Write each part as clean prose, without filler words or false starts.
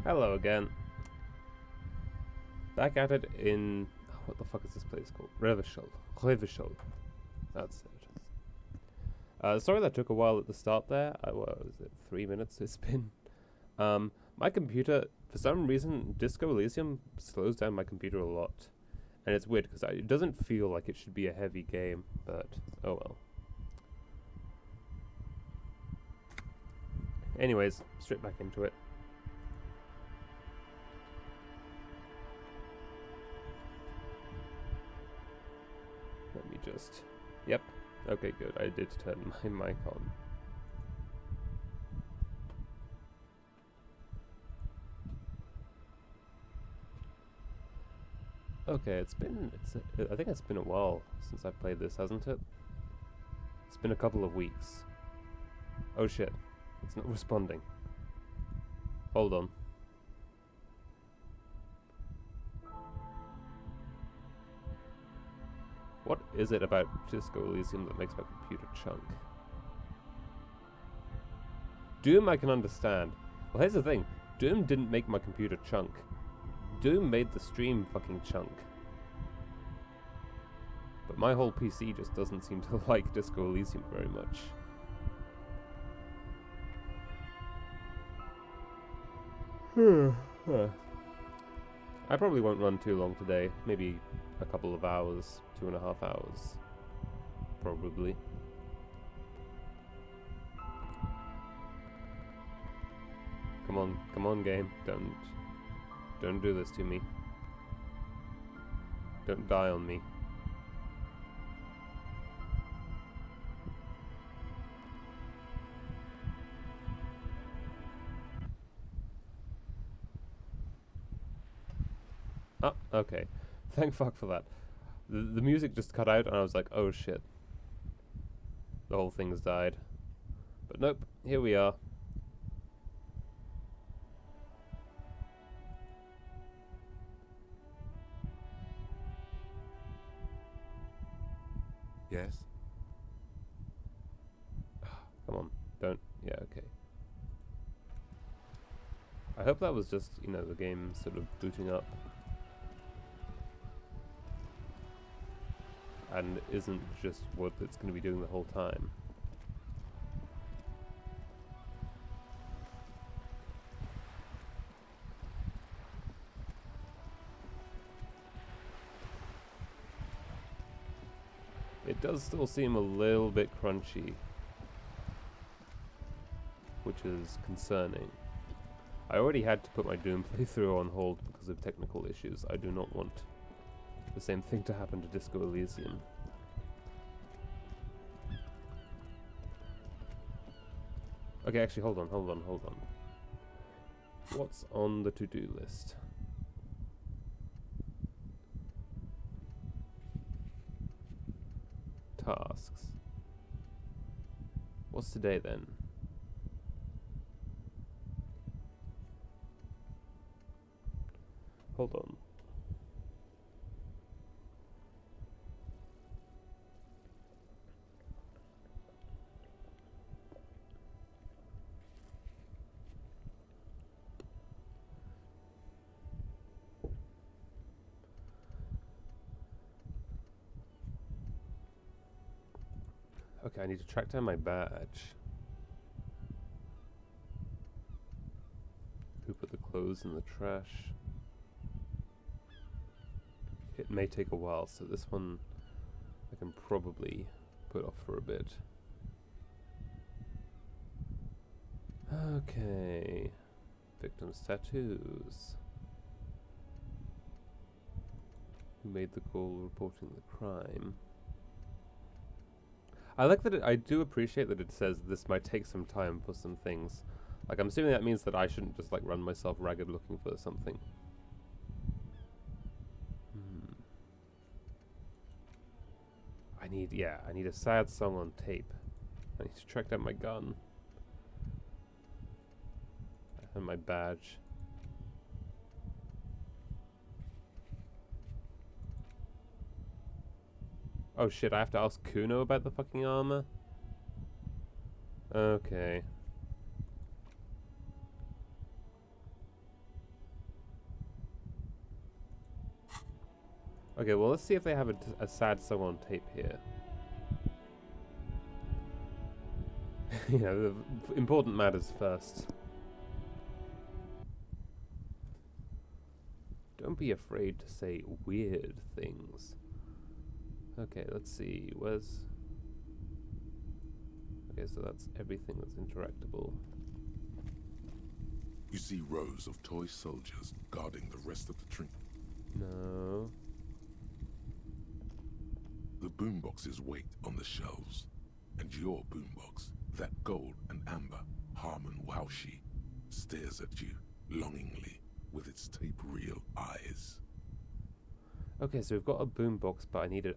Hello again. Back at it in... what the fuck is this place called? Revachol. That's it. Sorry that took a while at the start there. What was it? 3 minutes it's been. My computer, for some reason, Disco Elysium slows down my computer a lot. And it's weird because it doesn't feel like it should be a heavy game, but oh well. Anyways, straight back into it. Let me just... Yep. Okay, good. I did turn my mic on. Okay, I think it's been a while since I've played this, hasn't it? It's been a couple of weeks. Oh shit. It's not responding. Hold on. What is it about Disco Elysium that makes my computer chunk? Doom I can understand. Well, here's the thing. Doom didn't make my computer chunk. Doom made the stream fucking chunk. But my whole PC just doesn't seem to like Disco Elysium very much. I probably won't run too long today. Maybe a couple of hours, 2.5 hours. Probably. Come on game. Don't do this to me. Don't die on me. Ah, okay. Thank fuck for that. The music just cut out and I was like, oh shit. The whole thing's died. But nope, here we are. Yes? Come on, don't. Yeah, okay. I hope that was just, you know, the game sort of booting up. And isn't just what it's going to be doing the whole time. It does still seem a little bit crunchy, which is concerning. I already had to put my Doom playthrough on hold because of technical issues. I do not want the same thing to happen to Disco Elysium. Okay, actually, hold on. What's on the to-do list? Tasks. What's today then? Hold on. Okay, I need to track down my badge. Who put the clothes in the trash? It may take a while, so this one I can probably put off for a bit. Okay. Victim's tattoos. Who made the call reporting the crime? I like that I do appreciate that it says this might take some time for some things. Like, I'm assuming that means that I shouldn't just, like, run myself ragged looking for something. I need a sad song on tape. I need to track down my gun. And my badge. Oh shit, I have to ask Kuno about the fucking armor? Okay. Okay, well, let's see if they have a sad song on tape here. You know, the important matters first. Don't be afraid to say weird things. Okay, let's see. Where's... Okay, so that's everything that's interactable. You see rows of toy soldiers guarding the rest of the tree. No. The boomboxes wait on the shelves. And your boombox, that gold and amber Harmon Waushi, stares at you longingly with its tape reel eyes. Okay, so we've got a boombox, but I need a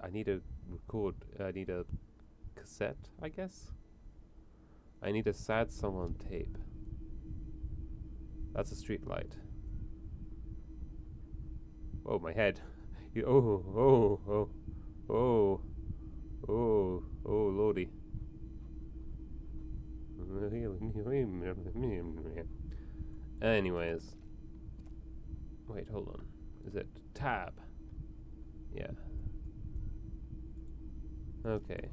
cassette, I guess? I need a sad song on tape. That's a street light. Oh, my head. Oh, lordy. Anyways. Wait, hold on. Is it tab? Yeah. Okay.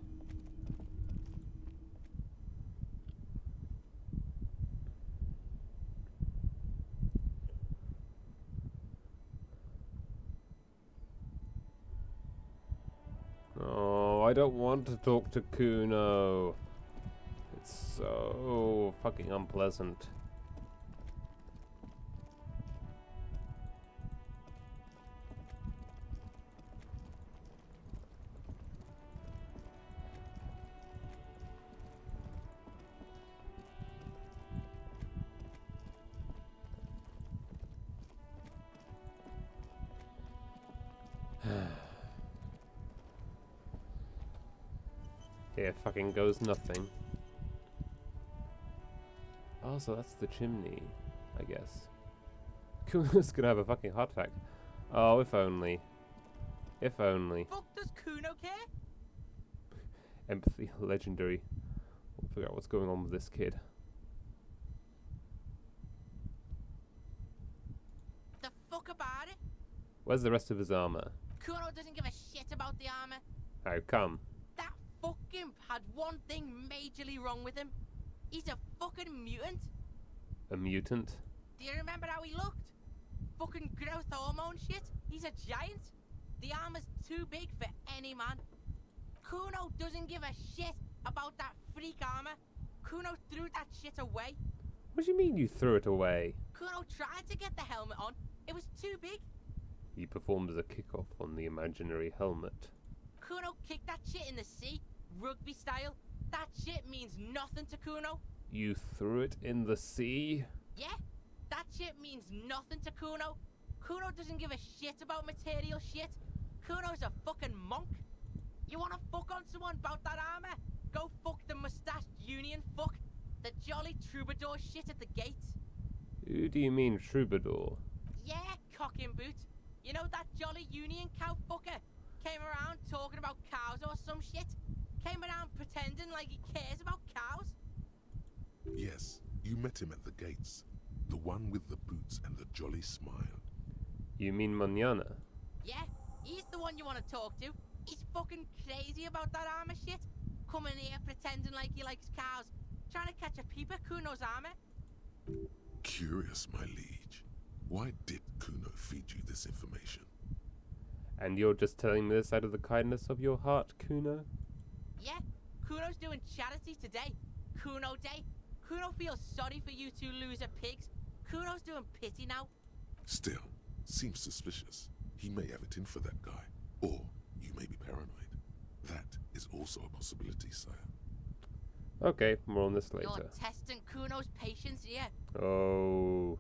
Oh, I don't want to talk to Kuno. It's so fucking unpleasant. Here fucking goes nothing. Oh, so that's the chimney, I guess. Kuno's gonna have a fucking heart attack. Oh, if only. If only. Fuck does Kuno care? Empathy, legendary. We'll figure out what's going on with this kid. The fuck about it? Where's the rest of his armor? Kuno doesn't give a shit about the armor. How come? That fucking had one thing majorly wrong with him. He's a fucking mutant. A mutant? Do you remember how he looked? Fucking growth hormone shit. He's a giant. The armor's too big for any man. Kuno doesn't give a shit about that freak armor. Kuno threw that shit away. What do you mean you threw it away? Kuno tried to get the helmet on. It was too big. He performed as a kickoff on the imaginary helmet. Kuno kicked that shit in the sea, rugby style. That shit means nothing to Kuno. You threw it in the sea? Yeah, that shit means nothing to Kuno. Kuno doesn't give a shit about material shit. Kuno's a fucking monk. You wanna fuck on someone about that armor? Go fuck the mustached union fuck. The jolly troubadour shit at the gates. Who do you mean troubadour? Yeah, cocking boot. You know that jolly union cow fucker? Came around talking about cows or some shit. Came around pretending like he cares about cows. Yes, you met him at the gates. The one with the boots and the jolly smile. You mean Manana? Yeah, he's the one you want to talk to. He's fucking crazy about that armor shit. Coming here pretending like he likes cows. Trying to catch a peep at Kuno's armor. Curious, my liege. Why did Kuno feed you this information? And you're just telling me this out of the kindness of your heart, Kuno? Yeah, Kuno's doing charity today. Kuno Day. Kuno feels sorry for you two loser pigs. Kuno's doing pity now. Still, seems suspicious. He may have it in for that guy. Or you may be paranoid. That is also a possibility, sire. Okay, more on this later. You're testing Kuno's patience here. Oh.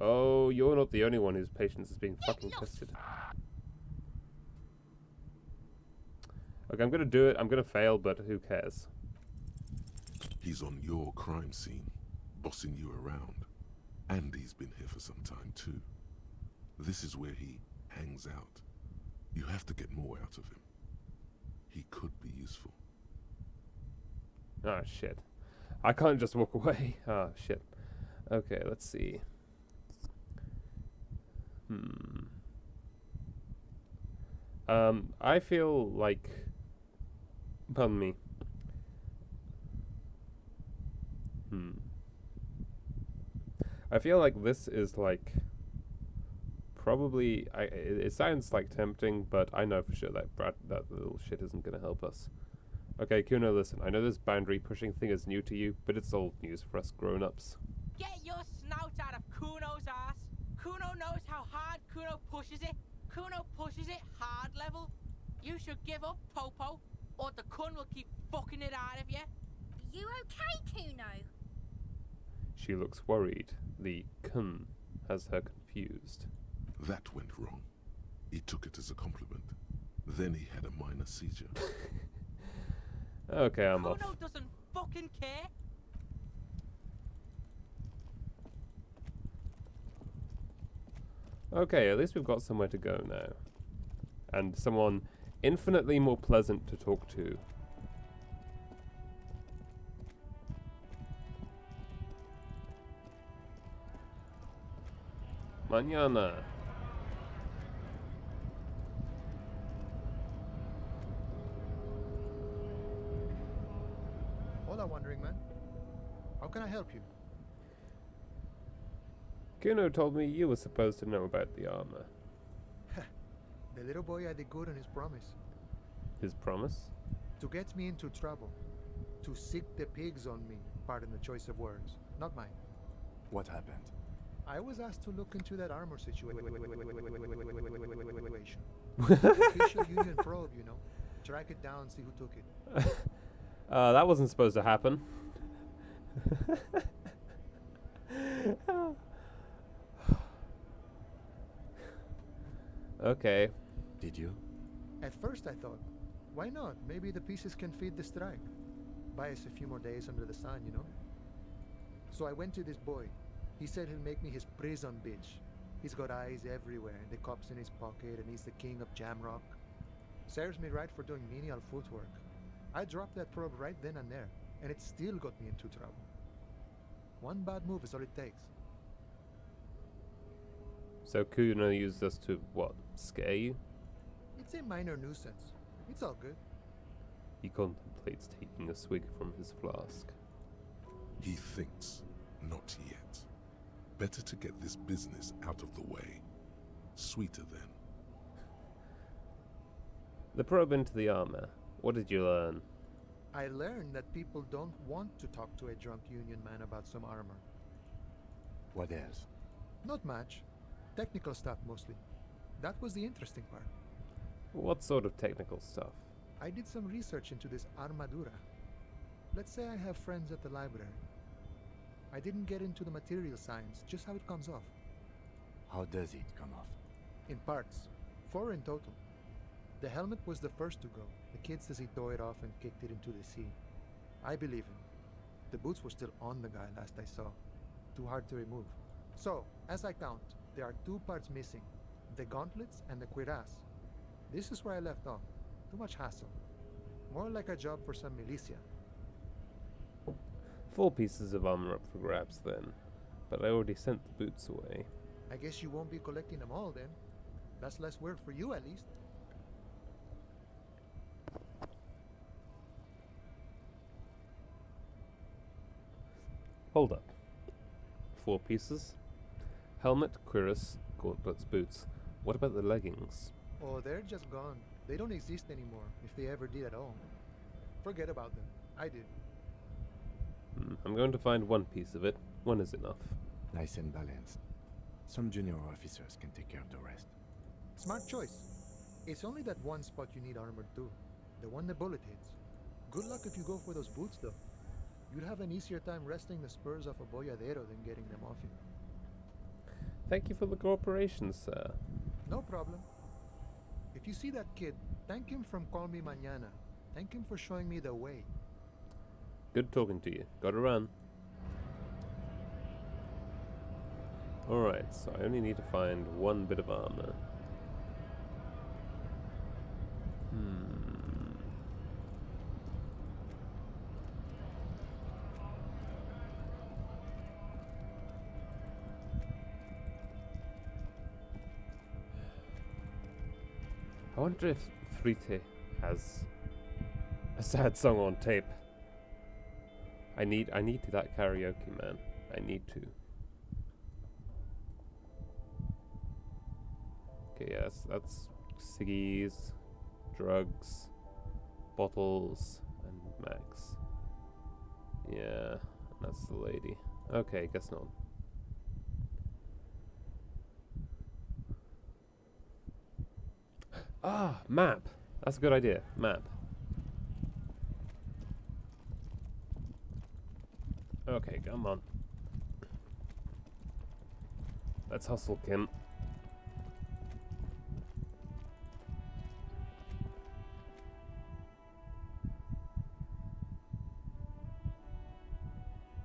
Oh, you're not the only one whose patience is being fucking tested. Okay, I'm gonna do it. I'm gonna fail, but who cares? He's on your crime scene, bossing you around. And he's been here for some time too. This is where he hangs out. You have to get more out of him. He could be useful. Ah, shit. I can't just walk away. Ah, shit. Okay, let's see. I feel like... Pardon me. I feel like this is like... Probably... it sounds like tempting, but I know for sure that that little shit isn't going to help us. Okay, Kuno, listen. I know this boundary pushing thing is new to you, but it's old news for us grown-ups. Get your snout out of Kuno's ass. Kuno knows how hard Kuno pushes it. Kuno pushes it hard level. You should give up, Popo, or the Kun will keep fucking it out of you. You okay, Kuno? She looks worried. The Kun has her confused. That went wrong. He took it as a compliment. Then he had a minor seizure. Okay, I'm off. Kuno doesn't fucking care. Okay, at least we've got somewhere to go now. And someone infinitely more pleasant to talk to. Mañana. Hola, Wandering Man. How can I help you? Kuno told me you were supposed to know about the armor. The little boy had it good on his promise. His promise? To get me into trouble. To sick the pigs on me. Pardon the choice of words. Not mine. What happened? I was asked to look into that armor situation. Official Union probe, you know. Track it down, see who took it. That wasn't supposed to happen. Okay. Did you? At first I thought, why not? Maybe the pieces can feed the strike. Buy us a few more days under the sun, you know? So I went to this boy. He said he'll make me his prison bitch. He's got eyes everywhere, and the cops in his pocket, and he's the king of Jamrock. Serves me right for doing menial footwork. I dropped that probe right then and there, and it still got me into trouble. One bad move is all it takes. So Kuno used us to, what, scare you? It's a minor nuisance. It's all good. He contemplates taking a swig from his flask. He thinks, not yet. Better to get this business out of the way. Sweeter then. The probe into the armor. What did you learn? I learned that people don't want to talk to a drunk Union man about some armor. What else? Not much. Technical stuff mostly. That was the interesting part. What sort of technical stuff? I did some research into this armadura. Let's say I have friends at the library. I didn't get into the material science, just how it comes off. How does it come off? In parts. 4 in total. The helmet was the first to go. The kid says he tore it off and kicked it into the sea. I believe him. The boots were still on the guy last I saw. Too hard to remove. So, as I count, there are 2 parts missing. The gauntlets and the cuirass. This is where I left off. Too much hassle. More like a job for some militia. 4 pieces of armor up for grabs then. But I already sent the boots away. I guess you won't be collecting them all then. That's less work for you at least. Hold up. 4 pieces? Helmet, cuirass, gauntlets, boots. What about the leggings? Oh, they're just gone. They don't exist anymore, if they ever did at all. Forget about them. I did. I'm going to find 1 piece of it. 1 is enough. Nice and balanced. Some junior officers can take care of the rest. Smart choice. It's only that one spot you need armored too. The one the bullet hits. Good luck if you go for those boots though. You'd have an easier time wresting the spurs off a boyadero than getting them off you. Thank you for the cooperation, sir. No problem. If you see that kid, thank him from Call Me Mañana. Thank him for showing me the way. Good talking to you. Gotta run. Alright, so I only need to find 1 bit of armor. I wonder if Frite has a sad song on tape. I need that karaoke, man. I need to. Okay, yes, that's ciggies, drugs, bottles, and Max. Yeah, that's the lady. Okay, guess not. Ah, map. That's a good idea. Map. Okay, come on. Let's hustle, Kim.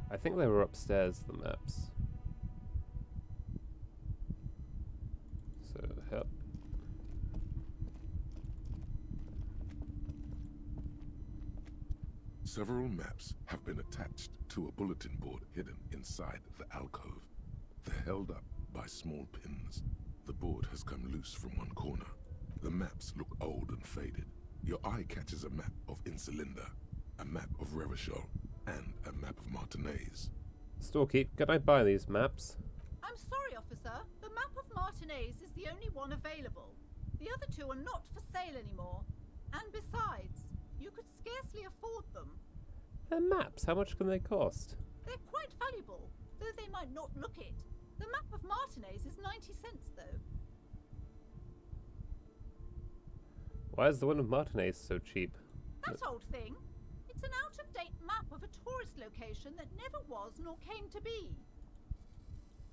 I think they were upstairs, the maps. So, help. Several maps have been attached to a bulletin board hidden inside the alcove. They're held up by small pins. The board has come loose from one corner. The maps look old and faded. Your eye catches a map of Insulinda, a map of Revachol, and a map of Martinez. Storekeep, can I buy these maps? I'm sorry, officer. The map of Martinez is the only one available. The other two are not for sale anymore. And besides, you could scarcely afford them. They're maps. How much can they cost? They're quite valuable, though they might not look it. The map of Martinez is 90 cents, though. Why is the one of Martinez so cheap? That old thing. It's an out-of-date map of a tourist location that never was nor came to be.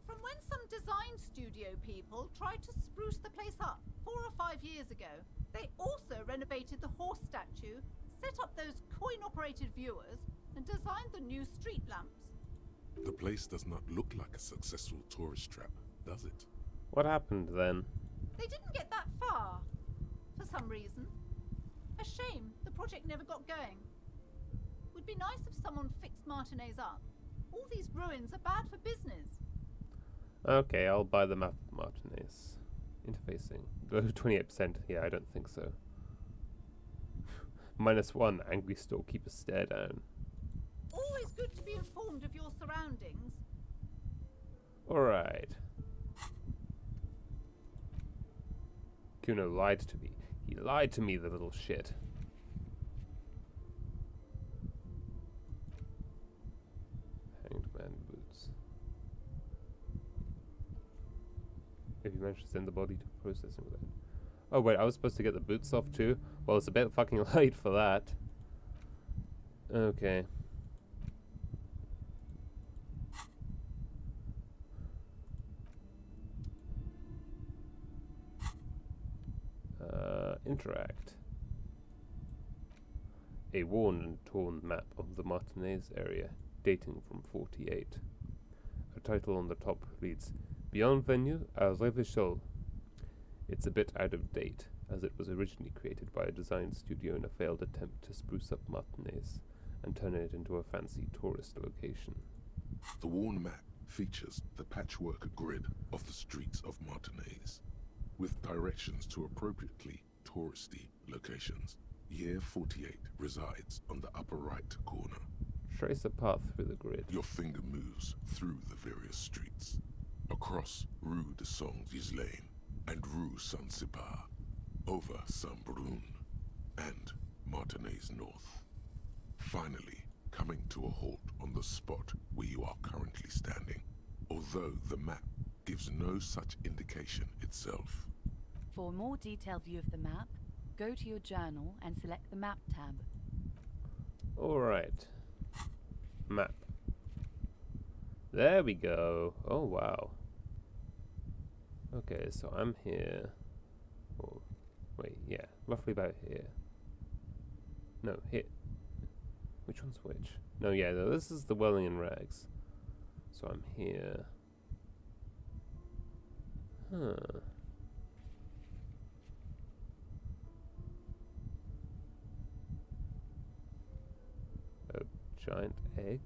From when some design studio people tried to spruce the place up 4 or 5 years ago, they also renovated the horse statue, set up those coin-operated viewers, and designed the new street lamps. The place does not look like a successful tourist trap, does it? What happened then? They didn't get that far, for some reason. A shame the project never got going. Would be nice if someone fixed Martinez up. All these ruins are bad for business. Okay, I'll buy the map of Martinez. Interfacing. 28%. Yeah, I don't think so. -1. Angry storekeeper stare down. Always good to be informed of your surroundings. Alright. Kuno lied to me. He lied to me, the little shit. Hanged man boots. If you manage to send the body to processing with it. Oh wait, I was supposed to get the boots off too? Well, it's a bit fucking late for that. Okay. Interact. A worn and torn map of the Martinez area, dating from 48. A title on the top reads, Bienvenue à Revachol. It's a bit out of date, as it was originally created by a design studio in a failed attempt to spruce up Martinez and turn it into a fancy tourist location. The worn map features the patchwork grid of the streets of Martinez, with directions to appropriately touristy locations. Year 48 resides on the upper right corner. Trace a path through the grid. Your finger moves through the various streets, across Rue de Saint-Ghislain and Rue Saint-Cypar, over Saint-Brun and Martinez North. Finally, coming to a halt on the spot where you are currently standing, although the map gives no such indication itself. For a more detailed view of the map, go to your journal and select the Map tab. Alright. Map. There we go. Oh, wow. Okay, so I'm here. Oh, wait, yeah. Roughly about here. No, here. Which one's which? No, yeah, no, this is the Welling and Rags. So I'm here. Huh. A giant egg?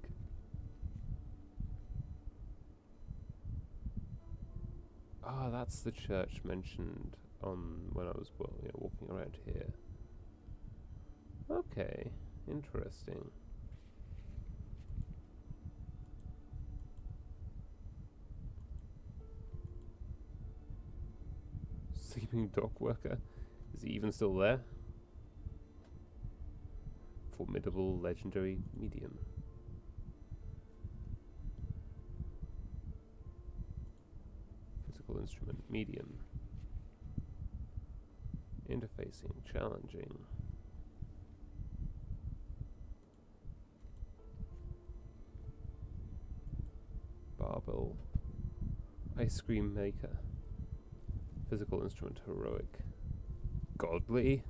Ah, that's the church mentioned on when I was walking around here. Okay, interesting. Sleeping dock worker. Is he even still there? Formidable legendary medium. Physical instrument medium. Interfacing challenging. Barbell. Ice cream maker. Physical instrument heroic. Godly?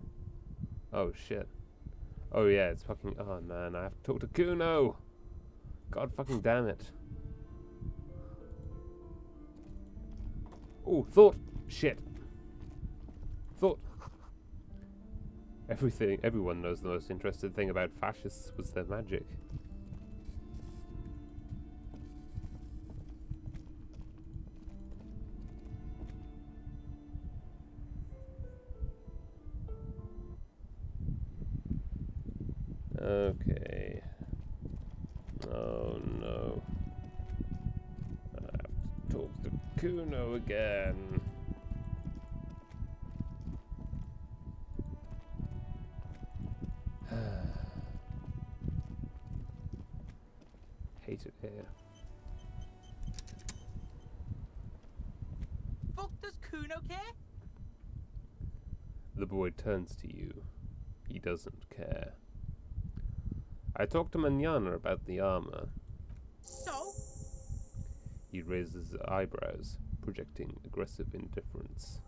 Oh shit. Oh yeah, it's fucking... Oh man, I have to talk to Kuno! God fucking damn it. Oh, thought! Shit. Thought. Everyone knows the most interesting thing about fascists was their magic. Okay. Oh no. I have to talk to Kuno again. Hate it here. Fuck does Kuno care? The boy turns to you. He doesn't care. I talked to Manana about the armor. So? He raises his eyebrows, projecting aggressive indifference.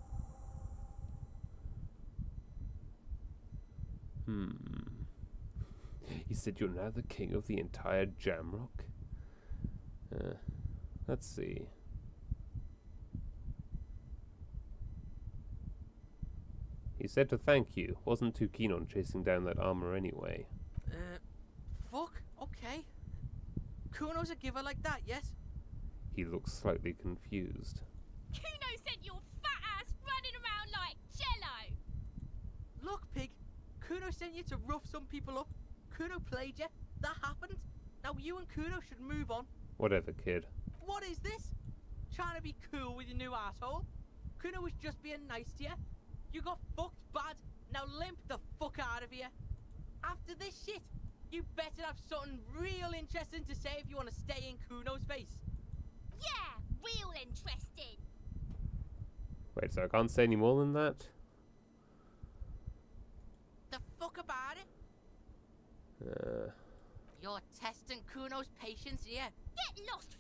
He said you're now the king of the entire Jamrock? Let's see. He said to thank you. Wasn't too keen on chasing down that armor anyway. Fuck, okay. Kuno's a giver like that, yes? He looks slightly confused. Kuno sent your fat ass running around like jello. Look, pig. Kuno sent you to rough some people up. Kuno played you. That happened. Now you and Kuno should move on. Whatever, kid. What is this? Trying to be cool with your new asshole? Kuno was just being nice to you. You got fucked bad. Now limp the fuck out of here. After this shit, you better have something real interesting to say if you want to stay in Kuno's face. Yeah, real interesting. Wait, so I can't say any more than that? The fuck about it? You're testing Kuno's patience here. Get lost.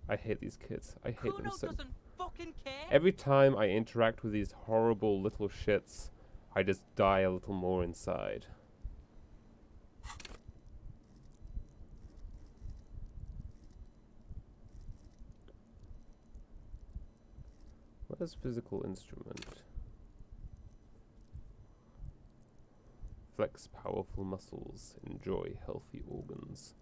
I hate these kids. I hate them Kuno so. doesn't fucking care. Every time I interact with these horrible little shits, I just die a little more inside. What is physical instrument? Flex powerful muscles. Enjoy healthy organs.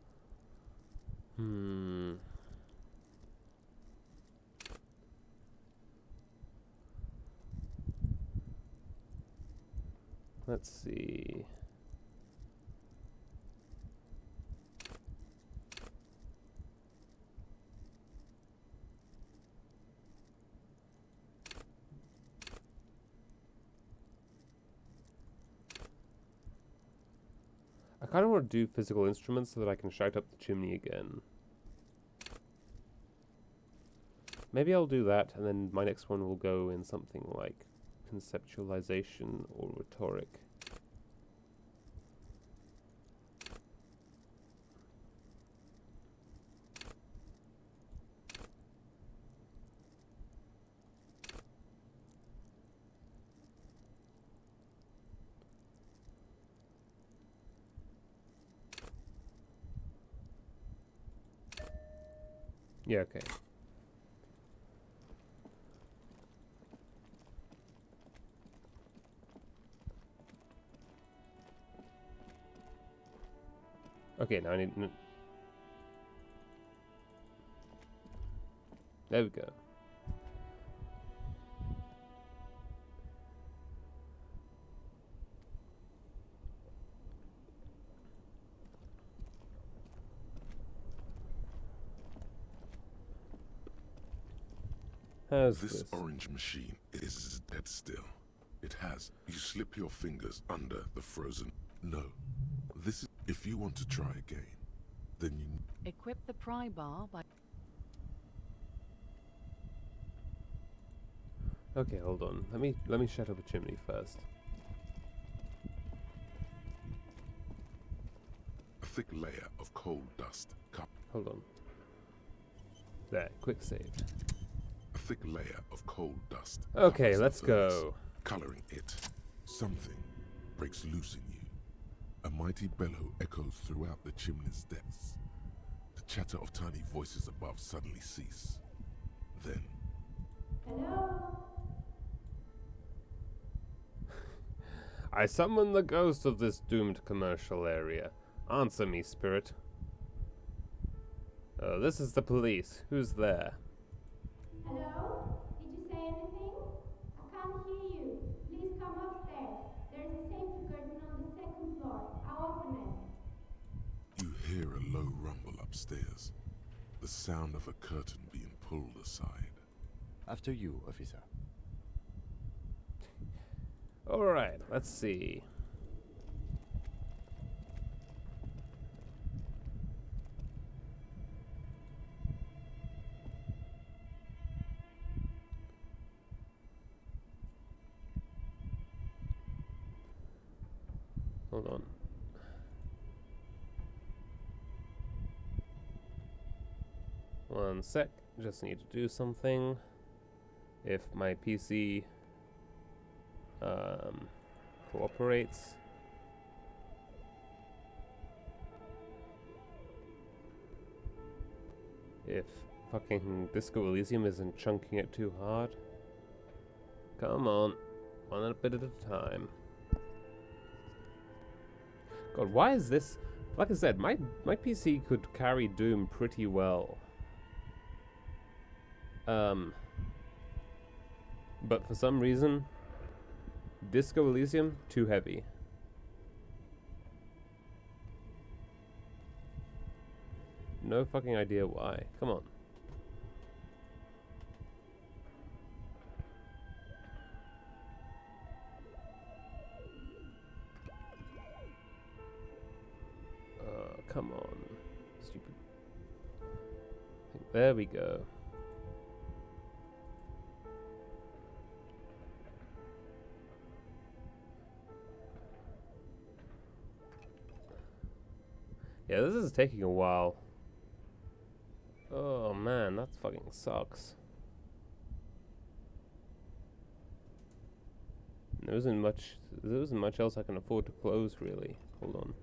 Let's see. I kind of want to do physical instruments so that I can shout up the chimney again. Maybe I'll do that, and then my next one will go in something like conceptualization or rhetoric. Yeah, okay. Okay, now I need... There we go. How's This this? orange machine is dead still. It has. You slip your fingers under the frozen. No. This is. If you want to try again, then you. Equip the pry bar by... Okay, hold on. Let me shut up a chimney first. A thick layer of coal dust. Hold on. There, quick save. A thick layer of coal dust. Okay, covers the let's furnace, go. Coloring it. Something breaks loose in you. A mighty bellow echoes throughout the chimney's depths. The chatter of tiny voices above suddenly cease. Then, I summon the ghost of this doomed commercial area. Answer me, spirit. This is the police. Who's there? Hello? Did you say anything? I can't hear you. Please come upstairs. There's a safety curtain on the second floor. I'll open it. you hear a low rumble upstairs. The sound of a curtain being pulled aside. After you, officer. Alright, let's see. Hold on. One sec. Just need to do something. If my PC cooperates. If fucking Disco Elysium isn't chunking it too hard. Come on. One bit at a time. God, why is this... Like I said, my PC could carry Doom pretty well. But for some reason, Disco Elysium, too heavy. No fucking idea why. Come on. Come on. Stupid. There we go. Yeah, this is taking a while. Oh man, that fucking sucks. There isn't much else I can afford to close, really. Hold on.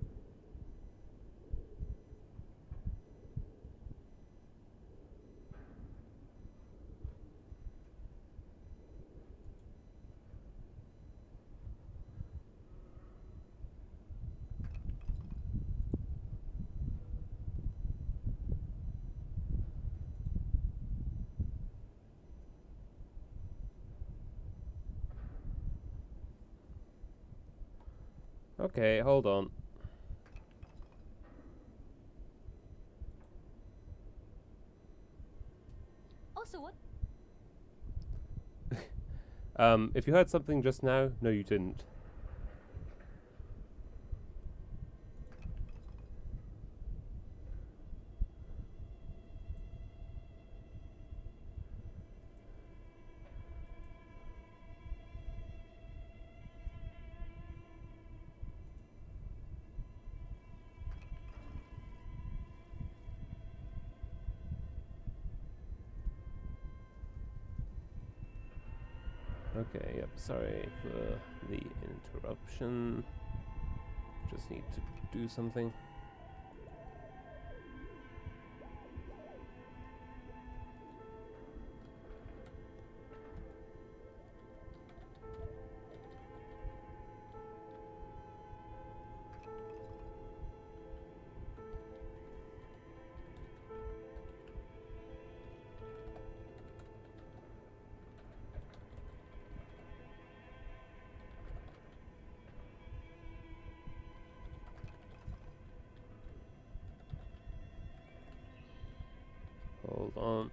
Okay, hold on. Also, what? If you heard something just now, no you didn't. Okay, yep, sorry for the interruption. Just need to do something. Hold on.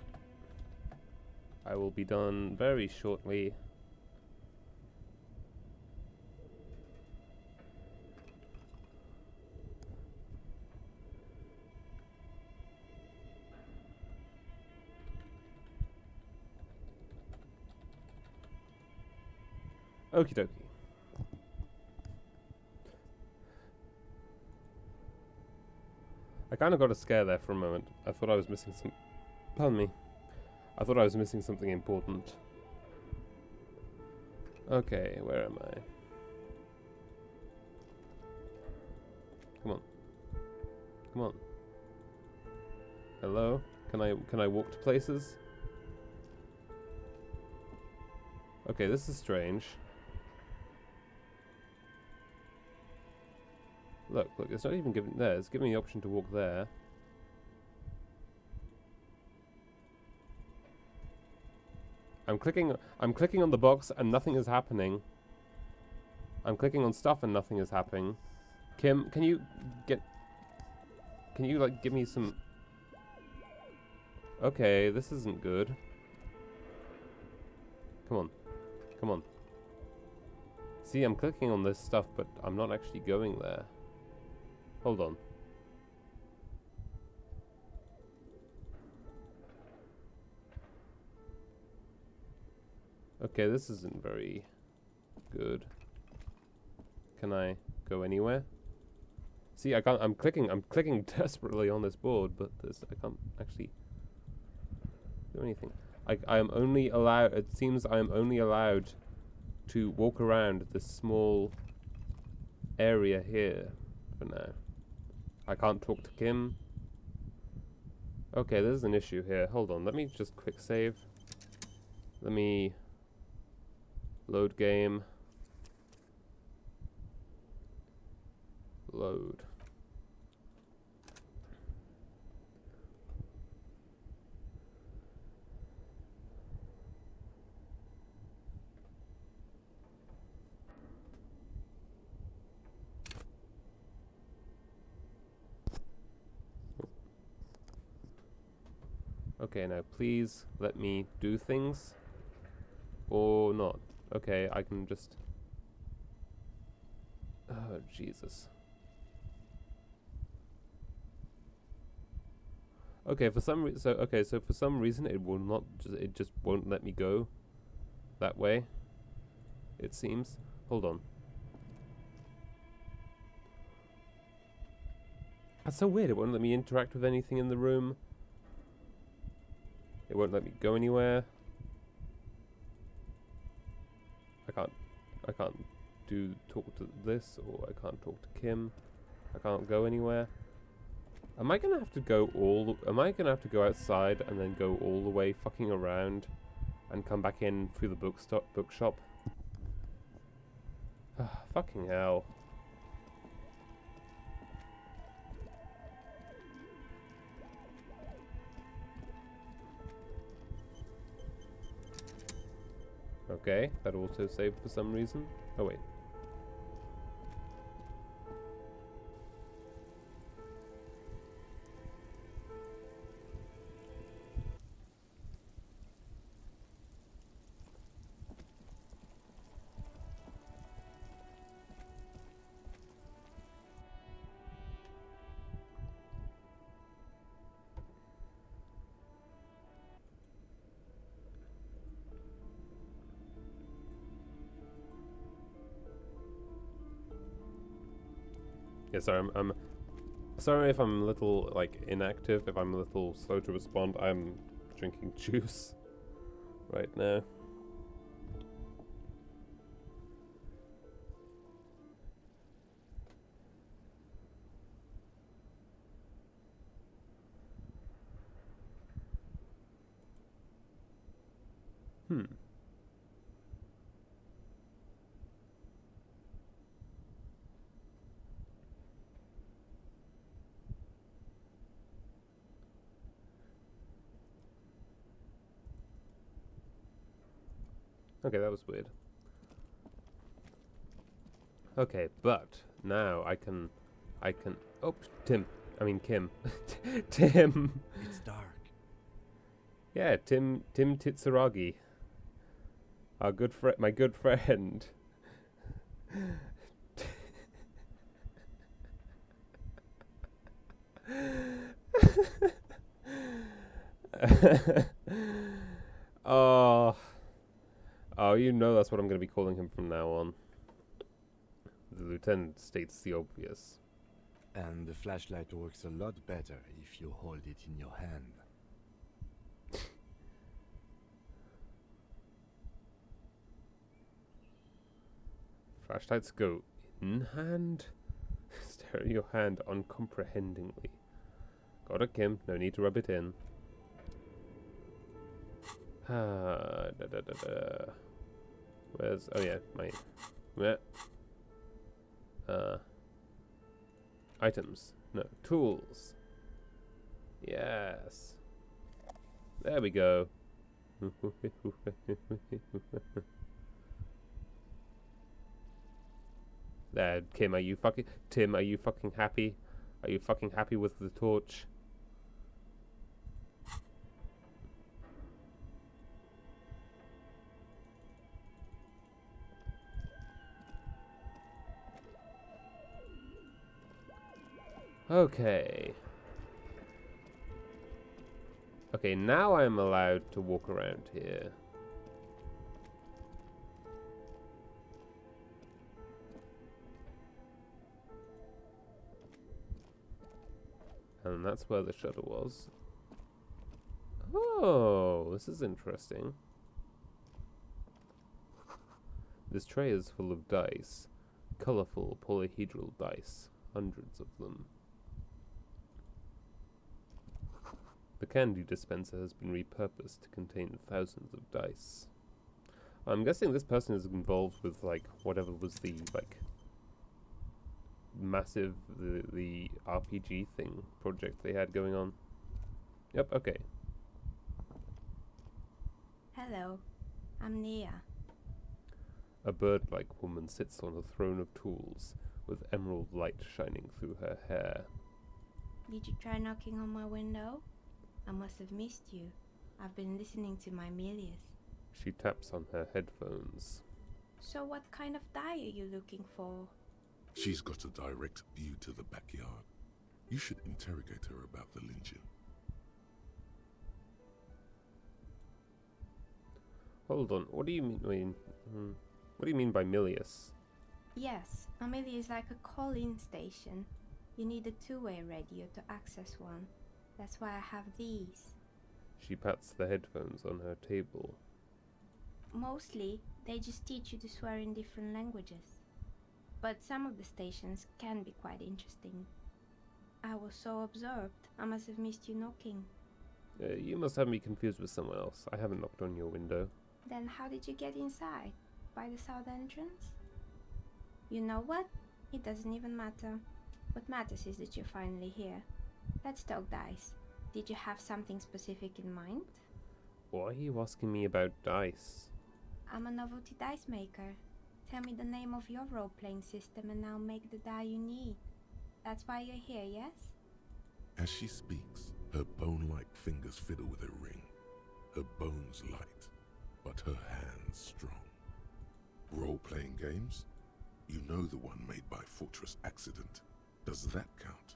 I will be done very shortly. Okie dokie. I kind of got a scare there for a moment. I thought I was missing some... Pardon me. I thought I was missing something important. Okay, where am I? Come on. Come on. Hello? Can I walk to places? Okay, this is strange. Look, it's not even giving there. It's giving me the option to walk there. I'm clicking on the box and nothing is happening. I'm clicking on stuff and nothing is happening. Kim, can you like give me some... Okay, this isn't good. Come on. Come on. See, I'm clicking on this stuff, but I'm not actually going there. Hold on. Okay, this isn't very good. Can I go anywhere? See, I can't. I'm clicking desperately on this board, but I can't actually do anything. I am only allowed. It seems I am only allowed to walk around this small area here for now. I can't talk to Kim. Okay, there's an issue here. Hold on. Let me just quick save. Let me load game. Load. Okay, now please let me do things. Or not. Okay, I can just... Oh, Jesus. Okay, for some reason... So for some reason it will not... It just won't let me go that way. It seems. Hold on. That's so weird. It won't let me interact with anything in the room. It won't let me go anywhere. I can't talk to this, or I can't talk to Kim. I can't go anywhere. Am I gonna have to go outside and then go all the way fucking around and come back in through the bookshop? Fucking hell. Okay, that also saved for some reason. Oh wait. Yeah, sorry, I'm sorry if I'm a little, like, inactive, if I'm a little slow to respond. I'm drinking juice right now. Okay, that was weird. Okay, but now I can... Oh, Kim. It's dark. Yeah, Tim Titsuragi. My good friend. Oh, you know that's what I'm going to be calling him from now on. The lieutenant states the obvious. And the flashlight works a lot better if you hold it in your hand. Flashlights go in hand? Stare at your hand uncomprehendingly. Got it, Kim. No need to rub it in. Where's... Oh, yeah. Items. No. Tools. Yes. There we go. There, Tim, are you fucking happy? Are you fucking happy with the torch? Okay. Okay, now I'm allowed to walk around here. And that's where the shutter was. Oh, this is interesting. This tray is full of dice. Colorful polyhedral dice. Hundreds of them. The candy dispenser has been repurposed to contain thousands of dice. I'm guessing this person is involved with, like, whatever was the, like, massive, the RPG thing project they had going on. Yep, okay. Hello, I'm Nia. A bird-like woman sits on a throne of tools, with emerald light shining through her hair. Did you try knocking on my window? I must have missed you. I've been listening to my Milius. She taps on her headphones. So what kind of die are you looking for? She's got a direct view to the backyard. You should interrogate her about the Elysium. Hold on, what do you mean? What do you mean by Milius? Yes, a Milius is like a call-in station. You need a two-way radio to access one. That's why I have these. She pats the headphones on her table. Mostly, they just teach you to swear in different languages. But some of the stations can be quite interesting. I was so absorbed, I must have missed you knocking. You must have me confused with someone else. I haven't knocked on your window. Then how did you get inside? By the south entrance? You know what? It doesn't even matter. What matters is that you're finally here. Let's talk dice. Did you have something specific in mind? Why are you asking me about dice? I'm a novelty dice maker. Tell me the name of your role-playing system and I'll make the die you need. That's why you're here, yes? As she speaks, her bone-like fingers fiddle with a ring. Her bones light, but her hands strong. Role-playing games? You know the one made by Fortress Accident. Does that count?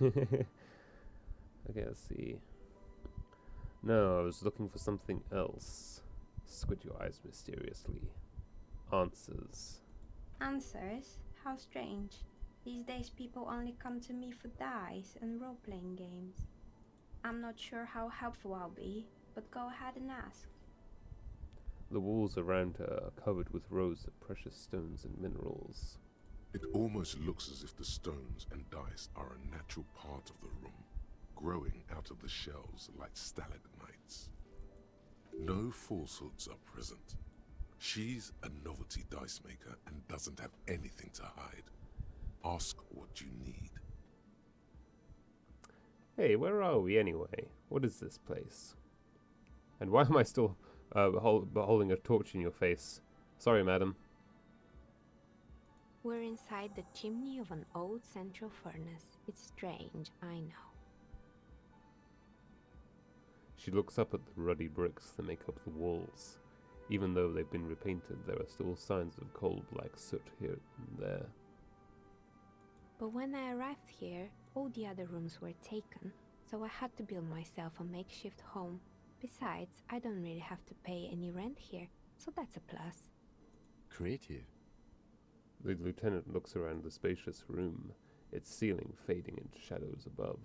Okay, let's see. No, I was looking for something else. Squint your eyes mysteriously. Answers. Answers? How strange. These days people only come to me for dice and role-playing games. I'm not sure how helpful I'll be, but go ahead and ask. The walls around her are covered with rows of precious stones and minerals. It almost looks as if the stones and dice are a natural part of the room, growing out of the shells like stalagmites. No falsehoods are present. She's a novelty dice maker and doesn't have anything to hide. Ask what you need. Hey, where are we anyway? What is this place? And why am I still holding a torch in your face? Sorry, madam. We're inside the chimney of an old central furnace. It's strange, I know. She looks up at the ruddy bricks that make up the walls. Even though they've been repainted, there are still signs of coal-black soot here and there. But when I arrived here, all the other rooms were taken, so I had to build myself a makeshift home. Besides, I don't really have to pay any rent here, so that's a plus. Creative. The lieutenant looks around the spacious room, its ceiling fading into shadows above.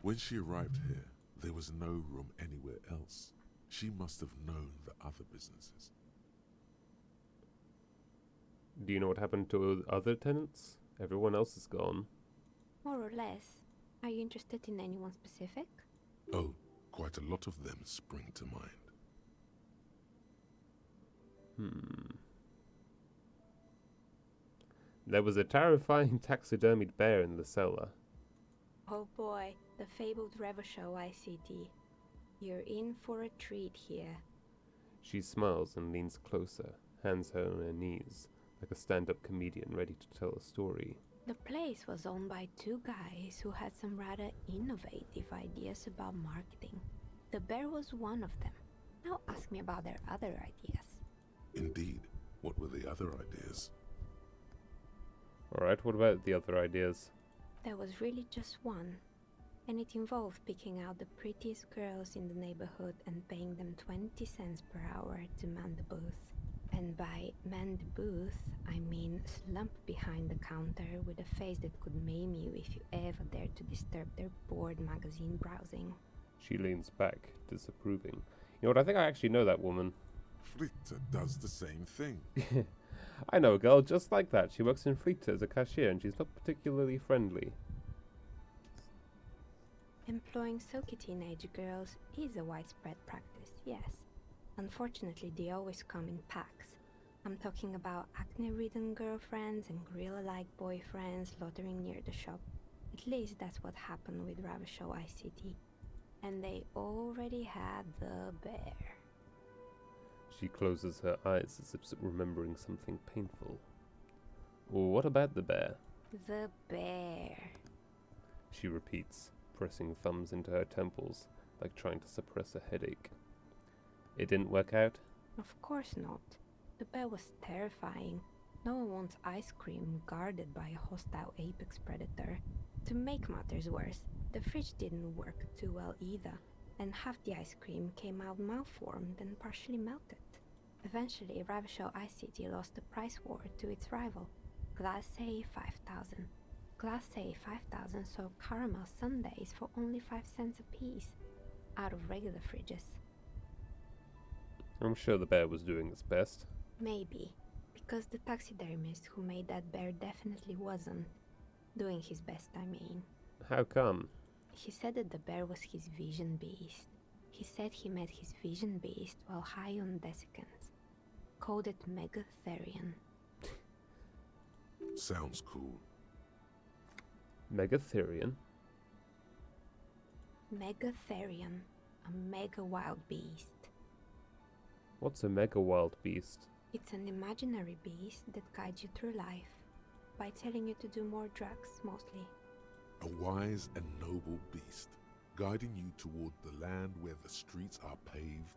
When she arrived here, there was no room anywhere else. She must have known the other businesses. Do you know what happened to other tenants? Everyone else is gone. More or less. Are you interested in anyone specific? Oh, quite a lot of them spring to mind. There was a terrifying taxidermied bear in the cellar. Oh boy, the fabled Revachol ICT. You're in for a treat here. She smiles and leans closer, hands her on her knees, like a stand-up comedian ready to tell a story. The place was owned by two guys who had some rather innovative ideas about marketing. The bear was one of them. Now ask me about their other ideas. Indeed. What were the other ideas? Alright, what about the other ideas? There was really just one, and it involved picking out the prettiest girls in the neighborhood and paying them 20 cents per hour to man the booth. And by man the booth, I mean slump behind the counter with a face that could maim you if you ever dared to disturb their bored magazine browsing. She leans back, disapproving. You know what, I think I actually know that woman. Fritta does the same thing. I know a girl just like that. She works in Fleet as a cashier and she's not particularly friendly. Employing silky teenage girls is a widespread practice, yes. Unfortunately, they always come in packs. I'm talking about acne-ridden girlfriends and gorilla-like boyfriends loitering near the shop. At least that's what happened with Revachol ICT. And they already had the bear. She closes her eyes as if remembering something painful. Well, what about the bear? The bear. She repeats, pressing thumbs into her temples, like trying to suppress a headache. It didn't work out? Of course not. The bear was terrifying. No one wants ice cream guarded by a hostile apex predator. To make matters worse, the fridge didn't work too well either, and half the ice cream came out malformed and partially melted. Eventually, Revachol ICT lost the price war to its rival, Glacé 5000. Glacé 5000 sold caramel sundaes for only 5 cents a piece, out of regular fridges. I'm sure the bear was doing its best. Maybe, because the taxidermist who made that bear definitely wasn't. Doing his best, I mean. How come? He said that the bear was his vision beast. He said he met his vision beast while high on desiccants. Called it Megatherion. Sounds cool. Megatherion? Megatherion, a mega wild beast. What's a mega wild beast? It's an imaginary beast that guides you through life by telling you to do more drugs, mostly. A wise and noble beast, guiding you toward the land where the streets are paved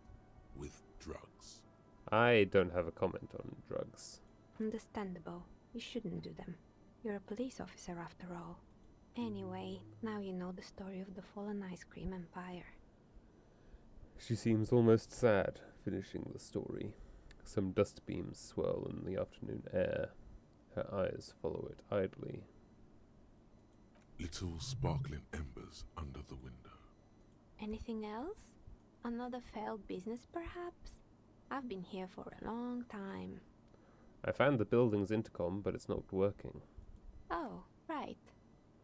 with drugs. I don't have a comment on drugs. Understandable. You shouldn't do them. You're a police officer after all. Anyway, now you know the story of the fallen ice cream empire. She seems almost sad, finishing the story. Some dust beams swirl in the afternoon air. Her eyes follow it idly. Little sparkling embers under the window. Anything else? Another failed business, perhaps? I've been here for a long time. I found the building's intercom, but it's not working. Oh, right.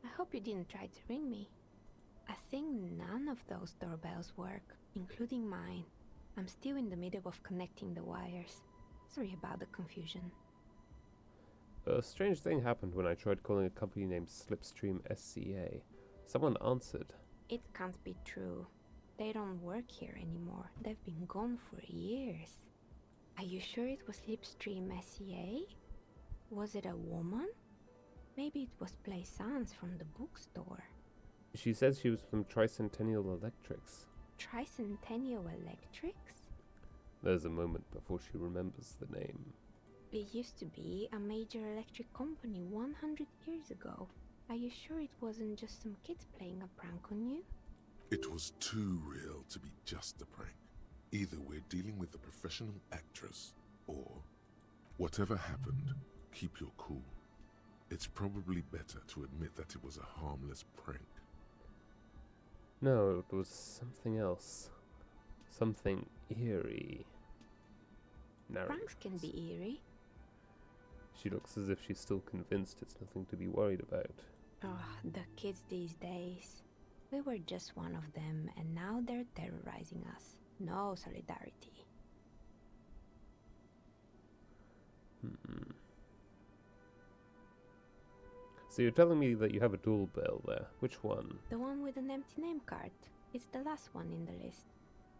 I hope you didn't try to ring me. I think none of those doorbells work, including mine. I'm still in the middle of connecting the wires. Sorry about the confusion. A strange thing happened when I tried calling a company named Slipstream SCA. Someone answered. It can't be true. They don't work here anymore. They've been gone for years. Are you sure it was Slipstream SCA? Was it a woman? Maybe it was Plaisance from the bookstore. She says she was from Tricentennial Electrics. Tricentennial Electrics? There's a moment before she remembers the name. It used to be a major electric company 100 years ago. Are you sure it wasn't just some kids playing a prank on you? It was too real to be just a prank. Either we're dealing with a professional actress, or whatever happened, keep your cool. It's probably better to admit that it was a harmless prank. No, it was something else. Something eerie. Pranks can be eerie. She looks as if she's still convinced it's nothing to be worried about. Oh, the kids these days. We were just one of them, and now they're terrorizing us. No solidarity. So you're telling me that you have a doorbell there. Which one? The one with an empty name card. It's the last one in the list.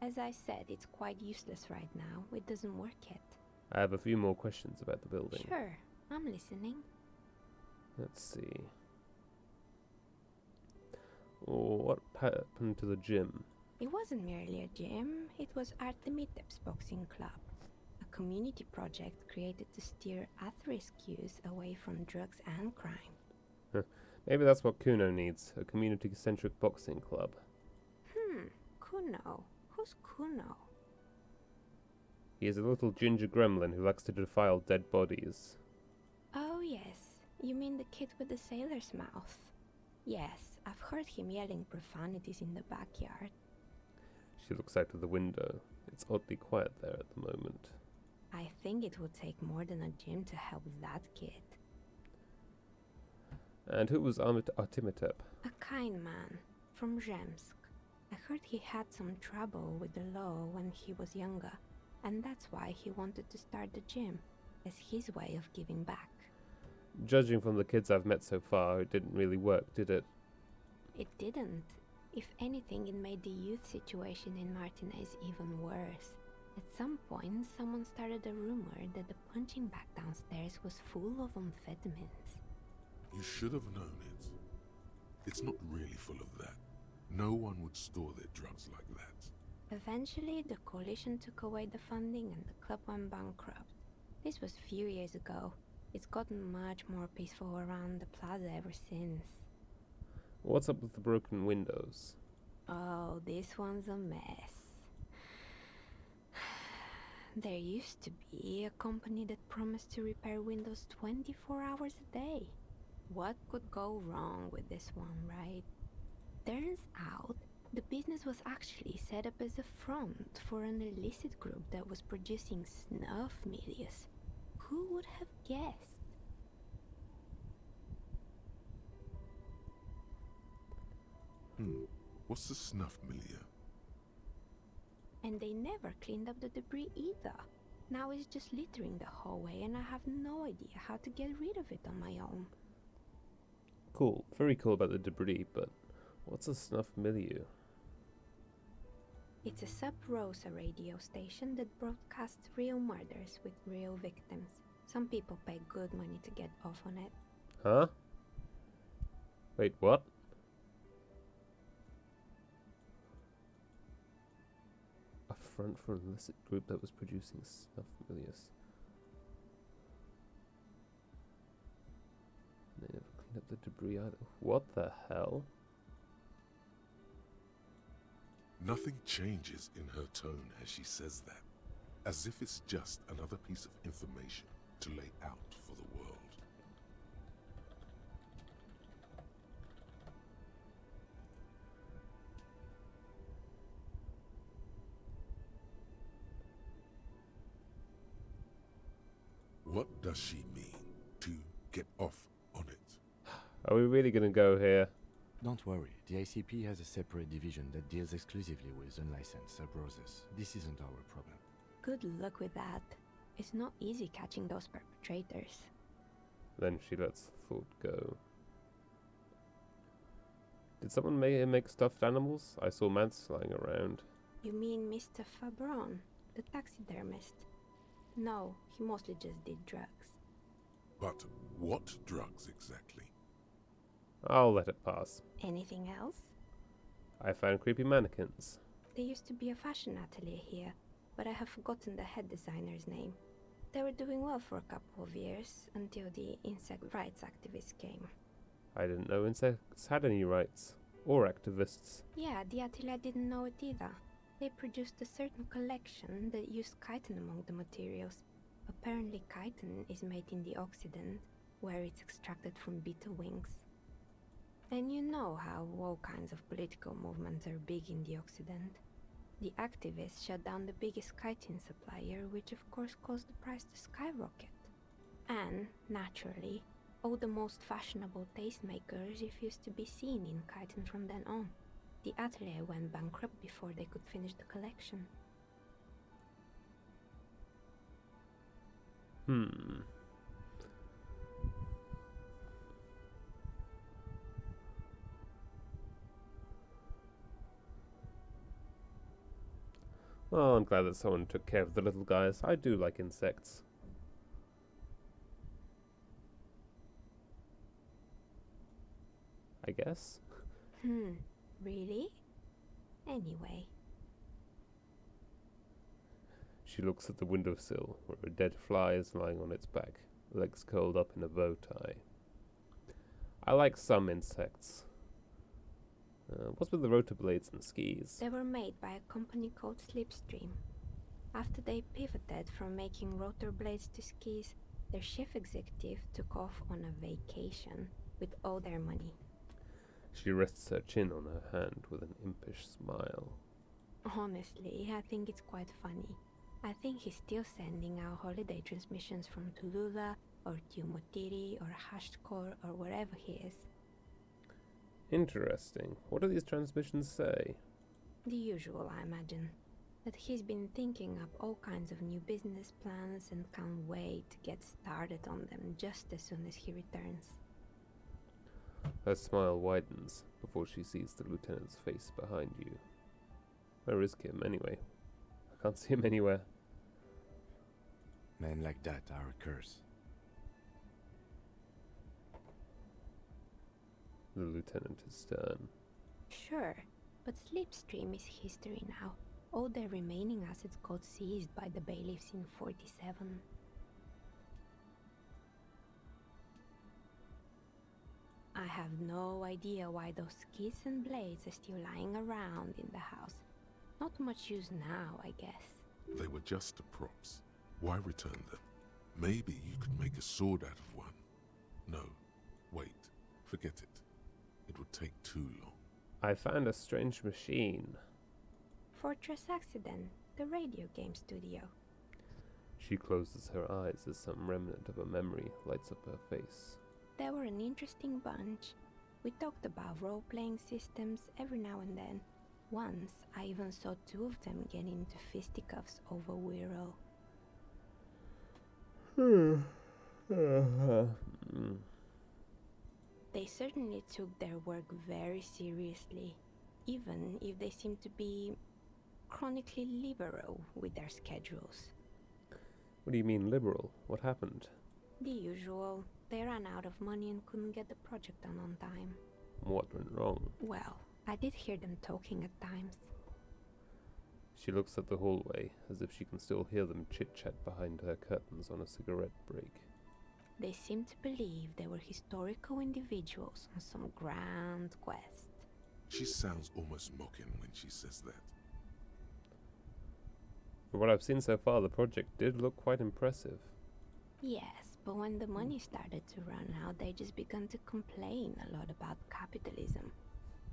As I said, it's quite useless right now. It doesn't work yet. I have a few more questions about the building. Sure, I'm listening. Let's see. What happened to the gym? It wasn't merely a gym, it was Artemitep's boxing club. A community project created to steer at-risk youth away from drugs and crime. Maybe that's what Kuno needs, a community-centric boxing club. Kuno. Who's Kuno? He is a little ginger gremlin who likes to defile dead bodies. Oh yes, you mean the kid with the sailor's mouth. Yes, I've heard him yelling profanities in the backyard. She looks out of the window. It's oddly quiet there at the moment. I think it would take more than a gym to help that kid. And who was Artemitep? A kind man, from Zemsk. I heard he had some trouble with the law when he was younger, and that's why he wanted to start the gym, as his way of giving back. Judging from the kids I've met so far, it didn't really work, did it? It didn't. If anything, it made the youth situation in Martinez even worse. At some point, someone started a rumor that the punching bag downstairs was full of amphetamines. You should have known it. It's not really full of that. No one would store their drugs like that. Eventually, the coalition took away the funding and the club went bankrupt. This was a few years ago. It's gotten much more peaceful around the plaza ever since. What's up with the broken windows? Oh, this one's a mess. There used to be a company that promised to repair windows 24 hours a day. What could go wrong with this one, right? Turns out, the business was actually set up as a front for an illicit group that was producing snuff milias. Who would have guessed? What's the snuff milieu? And they never cleaned up the debris either. Now it's just littering the hallway and I have no idea how to get rid of it on my own. Cool. Very cool about the debris, but what's a snuff milieu? It's a sub-Rosa radio station that broadcasts real murders with real victims. Some people pay good money to get off on it. Huh? Wait, what? A front for an illicit group that was producing snuff milius. They never cleaned up the debris either. What the hell? Nothing changes in her tone as she says that, as if it's just another piece of information to lay out for the world. What does she mean to get off on it? Are we really gonna go here? Don't worry, the ICP has a separate division that deals exclusively with unlicensed sub-roses. This isn't our problem. Good luck with that. It's not easy catching those perpetrators. Then she lets the thought go. Did someone make stuffed animals? I saw mats lying around. You mean Mr. Fabron, the taxidermist? No, he mostly just did drugs. But what drugs exactly? I'll let it pass. Anything else? I found creepy mannequins. There used to be a fashion atelier here, but I have forgotten the head designer's name. They were doing well for a couple of years, until the insect rights activists came. I didn't know insects had any rights. Or activists. Yeah, the atelier didn't know it either. They produced a certain collection that used chitin among the materials. Apparently chitin is made in the Occident, where it's extracted from beetle wings. And you know how all kinds of political movements are big in the Occident. The activists shut down the biggest chitin supplier, which of course caused the price to skyrocket. And, naturally, all the most fashionable tastemakers refused to be seen in chitin from then on. The atelier went bankrupt before they could finish the collection. Well, I'm glad that someone took care of the little guys. I do like insects. I guess. Really? Anyway. She looks at the windowsill, where a dead fly is lying on its back, legs curled up in a bow tie. I like some insects. What's with the rotor blades and skis? They were made by a company called Slipstream. After they pivoted from making rotor blades to skis, their chief executive took off on a vacation with all their money. She rests her chin on her hand with an impish smile. Honestly, I think it's quite funny. I think he's still sending out holiday transmissions from Tulula or Tiumotiri or Hashtkor or wherever he is. Interesting. What do these transmissions say? The usual, I imagine. That he's been thinking up all kinds of new business plans and can't wait to get started on them just as soon as he returns. Her smile widens before she sees the lieutenant's face behind you. Where is Kim, anyway? I can't see him anywhere. Men like that are a curse. The lieutenant is stern. Sure, but Slipstream is history now. All their remaining assets got seized by the bailiffs in 47. I have no idea why those skis and blades are still lying around in the house. Not much use now, I guess. They were just props. Why return them? Maybe you could make a sword out of one. No, wait, forget it. It would take too long. I found a strange machine. Fortress Accident, the radio game studio. She closes her eyes as some remnant of a memory lights up her face. They were an interesting bunch. We talked about role-playing systems every now and then. Once, I even saw two of them get into fisticuffs over Wirral. They certainly took their work very seriously, even if they seemed to be chronically liberal with their schedules. What do you mean liberal? What happened? The usual. They ran out of money and couldn't get the project done on time. What went wrong? Well, I did hear them talking at times. She looks at the hallway, as if she can still hear them chit-chat behind her curtains on a cigarette break. They seemed to believe they were historical individuals on some grand quest. She sounds almost mocking when she says that. From what I've seen so far, the project did look quite impressive. Yes, but when the money started to run out, they just began to complain a lot about capitalism.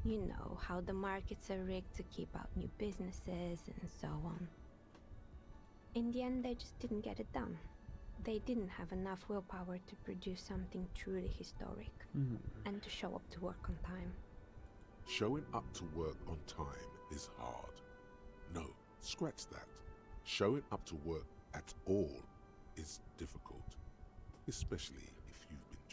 You know, how the markets are rigged to keep out new businesses and so on. In the end, they just didn't get it done. They didn't have enough willpower to produce something truly historic and to show up to work on time. Showing up to work on time is hard. No, scratch that. Showing up to work at all is difficult, especially if you've been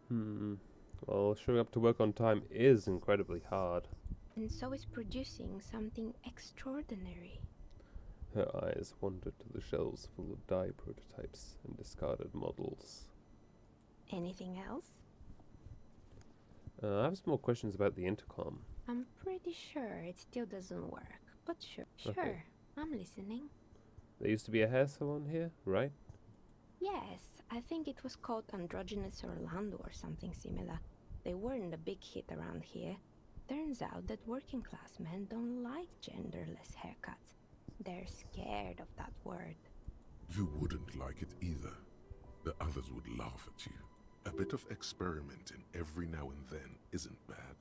drinking. Well, showing up to work on time is incredibly hard. And so is producing something extraordinary. Her eyes wandered to the shelves full of dye prototypes and discarded models. Anything else? I have some more questions about the intercom. I'm pretty sure it still doesn't work, but sure. Okay. I'm listening. There used to be a hair salon here, right? Yes, I think it was called Androgynous Orlando or something similar. They weren't a big hit around here. Turns out that working class men don't like genderless haircuts. They're scared of that word. You wouldn't like it either. The others would laugh at you. A bit of experimenting every now and then isn't bad.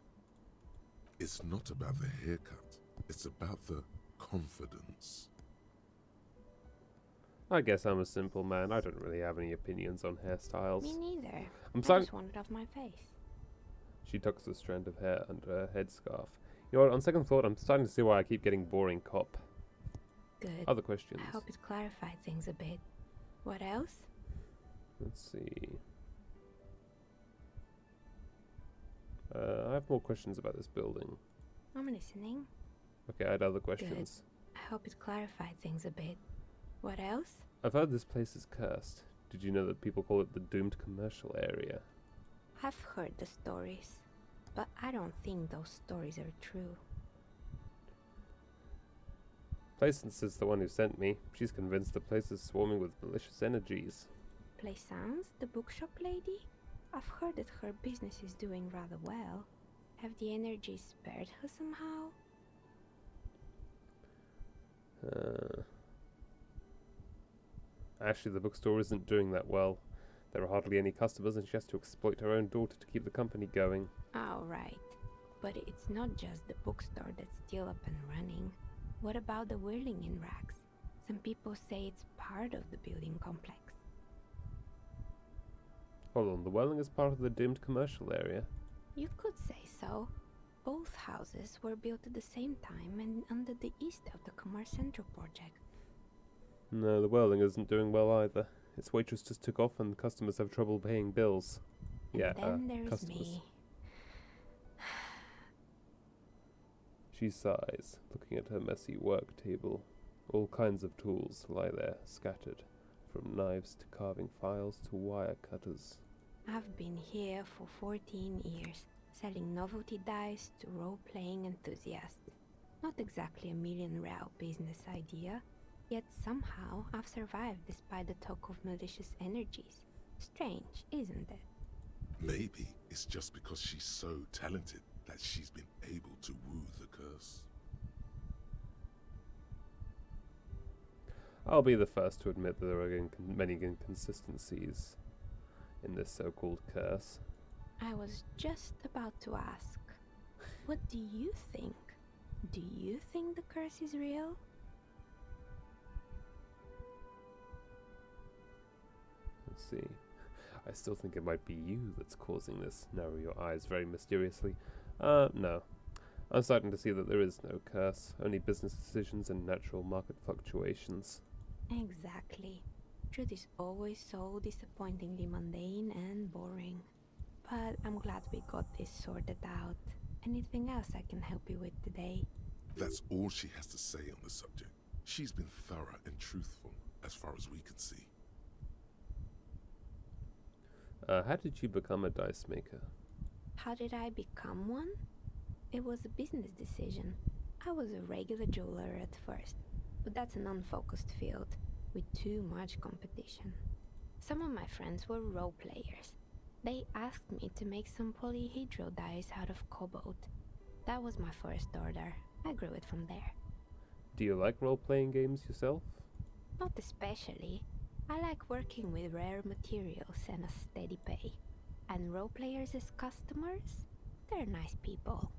It's not about the haircut. It's about the confidence. I guess I'm a simple man. I don't really have any opinions on hairstyles. Me neither. I'm I sorry. just want it off my face. She tucks a strand of hair under her headscarf. You know what, on second thought, I'm starting to see why I keep getting boring cop. Good. Other questions? I hope it clarified things a bit. What else? Let's see. I have more questions about this building. I'm listening. Okay, I had other questions. I hope it clarified things a bit. What else? I've heard this place is cursed. Did you know that people call it the doomed commercial area? I've heard the stories, but I don't think those stories are true. Placence is the one who sent me. She's convinced the place is swarming with malicious energies. Plaisance, the bookshop lady? I've heard that her business is doing rather well. Have the energies spared her somehow? Actually, the bookstore isn't doing that well. There are hardly any customers and she has to exploit her own daughter to keep the company going. Oh, right. But it's not just the bookstore that's still up and running. What about the whirling in rags? Some people say it's part of the building complex. Hold on, the Welling is part of the doomed commercial area? You could say so. Both houses were built at the same time and under the east of the Commerce Central project. No, the Welling isn't doing well either. Its waitress just took off and customers have trouble paying bills. And Yeah, then there's customers. me. She sighs, looking at her messy work table. All kinds of tools lie there, scattered, from knives to carving files to wire cutters. I've been here for 14 years, selling novelty dice to role-playing enthusiasts. Not exactly a million-real business idea, yet somehow I've survived despite the talk of malicious energies. Strange, isn't it? Maybe it's just because she's so talented that she's been able to woo the curse. I'll be the first to admit that there are many inconsistencies in this so-called curse. I was just about to ask, what do you think? Do you think the curse is real? Let's see. I still think it might be you that's causing this. Narrow your eyes very mysteriously. No. I'm starting to see that there is no curse, only business decisions and natural market fluctuations. Exactly. Truth is always so disappointingly mundane and boring. But I'm glad we got this sorted out. Anything else I can help you with today? That's all she has to say on the subject. She's been thorough and truthful, as far as we can see. How did you become a dice maker? How did I become one? It was a business decision. I was a regular jeweler at first, but that's an unfocused field, with too much competition. Some of my friends were role players. They asked me to make some polyhedral dice out of cobalt. That was my first order. I grew it from there. Do you like role-playing games yourself? Not especially. I like working with rare materials and a steady pay. And role players as customers? They're nice people.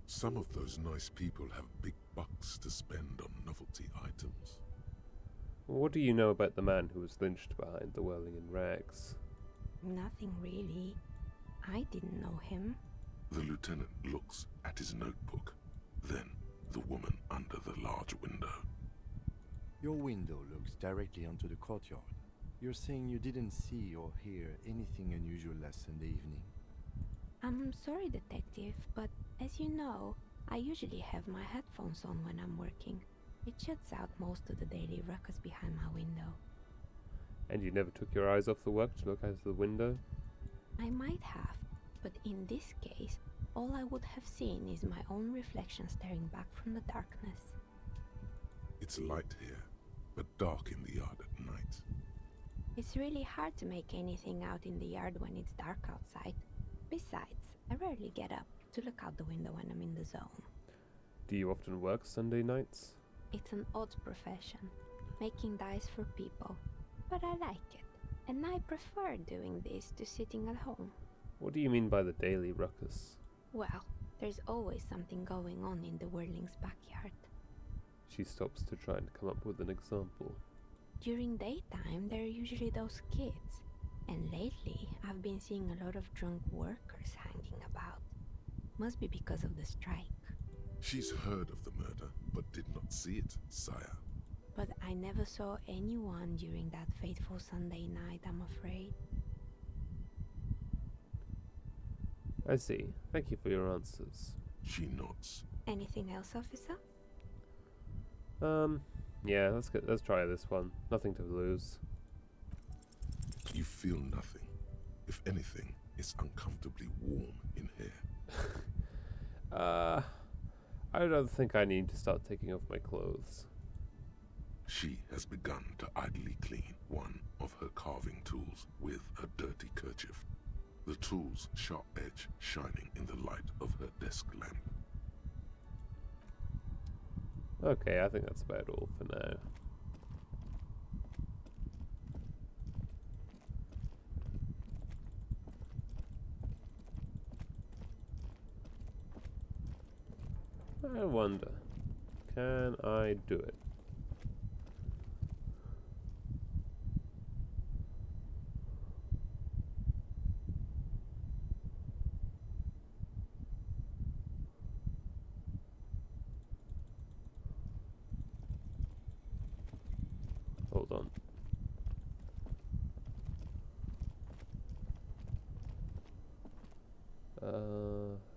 Some of those nice people have big bucks to spend on novelty items. What do you know about the man who was lynched behind the whirling in rags? Nothing really. I didn't know him. The lieutenant looks at his notebook, then the woman under the large window. Your window looks directly onto the courtyard. You're saying you didn't see or hear anything unusual last Sunday evening? I'm sorry, detective, but as you know, I usually have my headphones on when I'm working. It shuts out most of the daily ruckus behind my window. And you never took your eyes off the work to look out of the window? I might have, but in this case, all I would have seen is my own reflection staring back from the darkness. It's light here, but dark in the yard at night. It's really hard to make anything out in the yard when it's dark outside. Besides, I rarely get up to look out the window when I'm in the zone. Do you often work Sunday nights? It's an odd profession, making dice for people, but I like it, and I prefer doing this to sitting at home. What do you mean by the daily ruckus? Well, there's always something going on in the Whirling's backyard. She stops to try and come up with an example. During daytime, there are usually those kids, and lately I've been seeing a lot of drunk workers hanging about. Must be because of the strike. She's heard of the murder, but did not see it, sire. But I never saw anyone during that fateful Sunday night, I'm afraid. I see. Thank you for your answers. She nods. Anything else, officer? Yeah, let's try this one. Nothing to lose. You feel nothing. If anything, it's uncomfortably warm in here. I don't think I need to start taking off my clothes. She has begun to idly clean one of her carving tools with a dirty kerchief. The tool's sharp edge shining in the light of her desk lamp. Okay, I think that's about all for now. I wonder, can I do it? Hold on.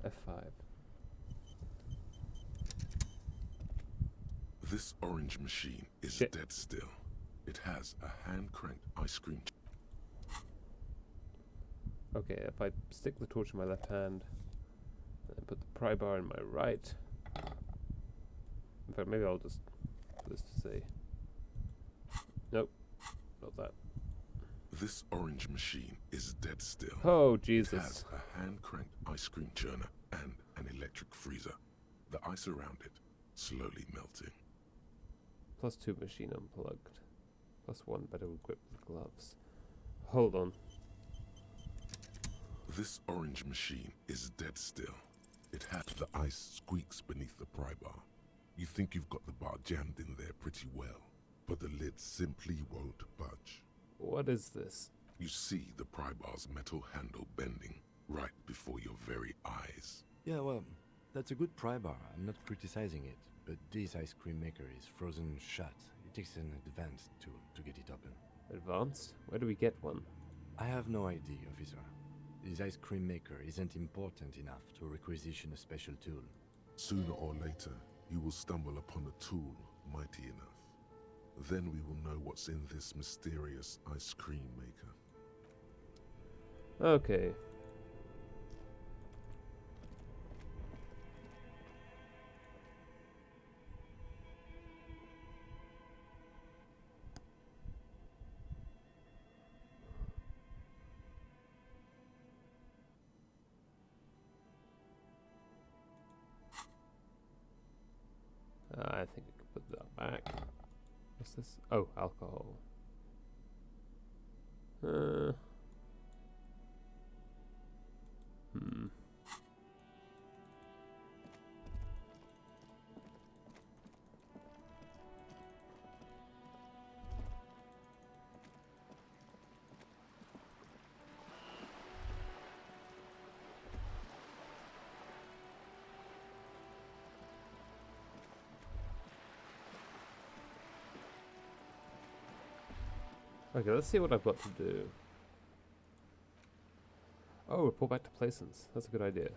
F5. This orange machine is Shit. dead still. It has a hand-cranked ice cream. Okay, if I stick the torch in my left hand, and put the pry bar in my right. In fact, maybe I'll just put this to say. Nope, not that. This orange machine is dead still. Oh, It Jesus. has a hand-cranked ice cream churner and an electric freezer. The ice around it slowly melting. +2 machine unplugged. +1 better equipped with gloves. Hold on. This orange machine is dead still. It has the ice squeaks beneath the pry bar. You think you've got the bar jammed in there pretty well, but the lid simply won't budge. What is this? You see the pry bar's metal handle bending right before your very eyes. Yeah, well, that's a good pry bar. I'm not criticizing it, but this ice cream maker is frozen shut. It takes an advanced tool to get it open. Advanced? Where do we get one? I have no idea, officer. This ice cream maker isn't important enough to requisition a special tool. Sooner or later, you will stumble upon a tool mighty enough. Then we will know what's in this mysterious ice cream maker. Okay. I think I can put that back. What's this? Oh, alcohol. Hmm. Okay, let's see what I've got to do. Oh, report back to Plaisance. That's a good idea.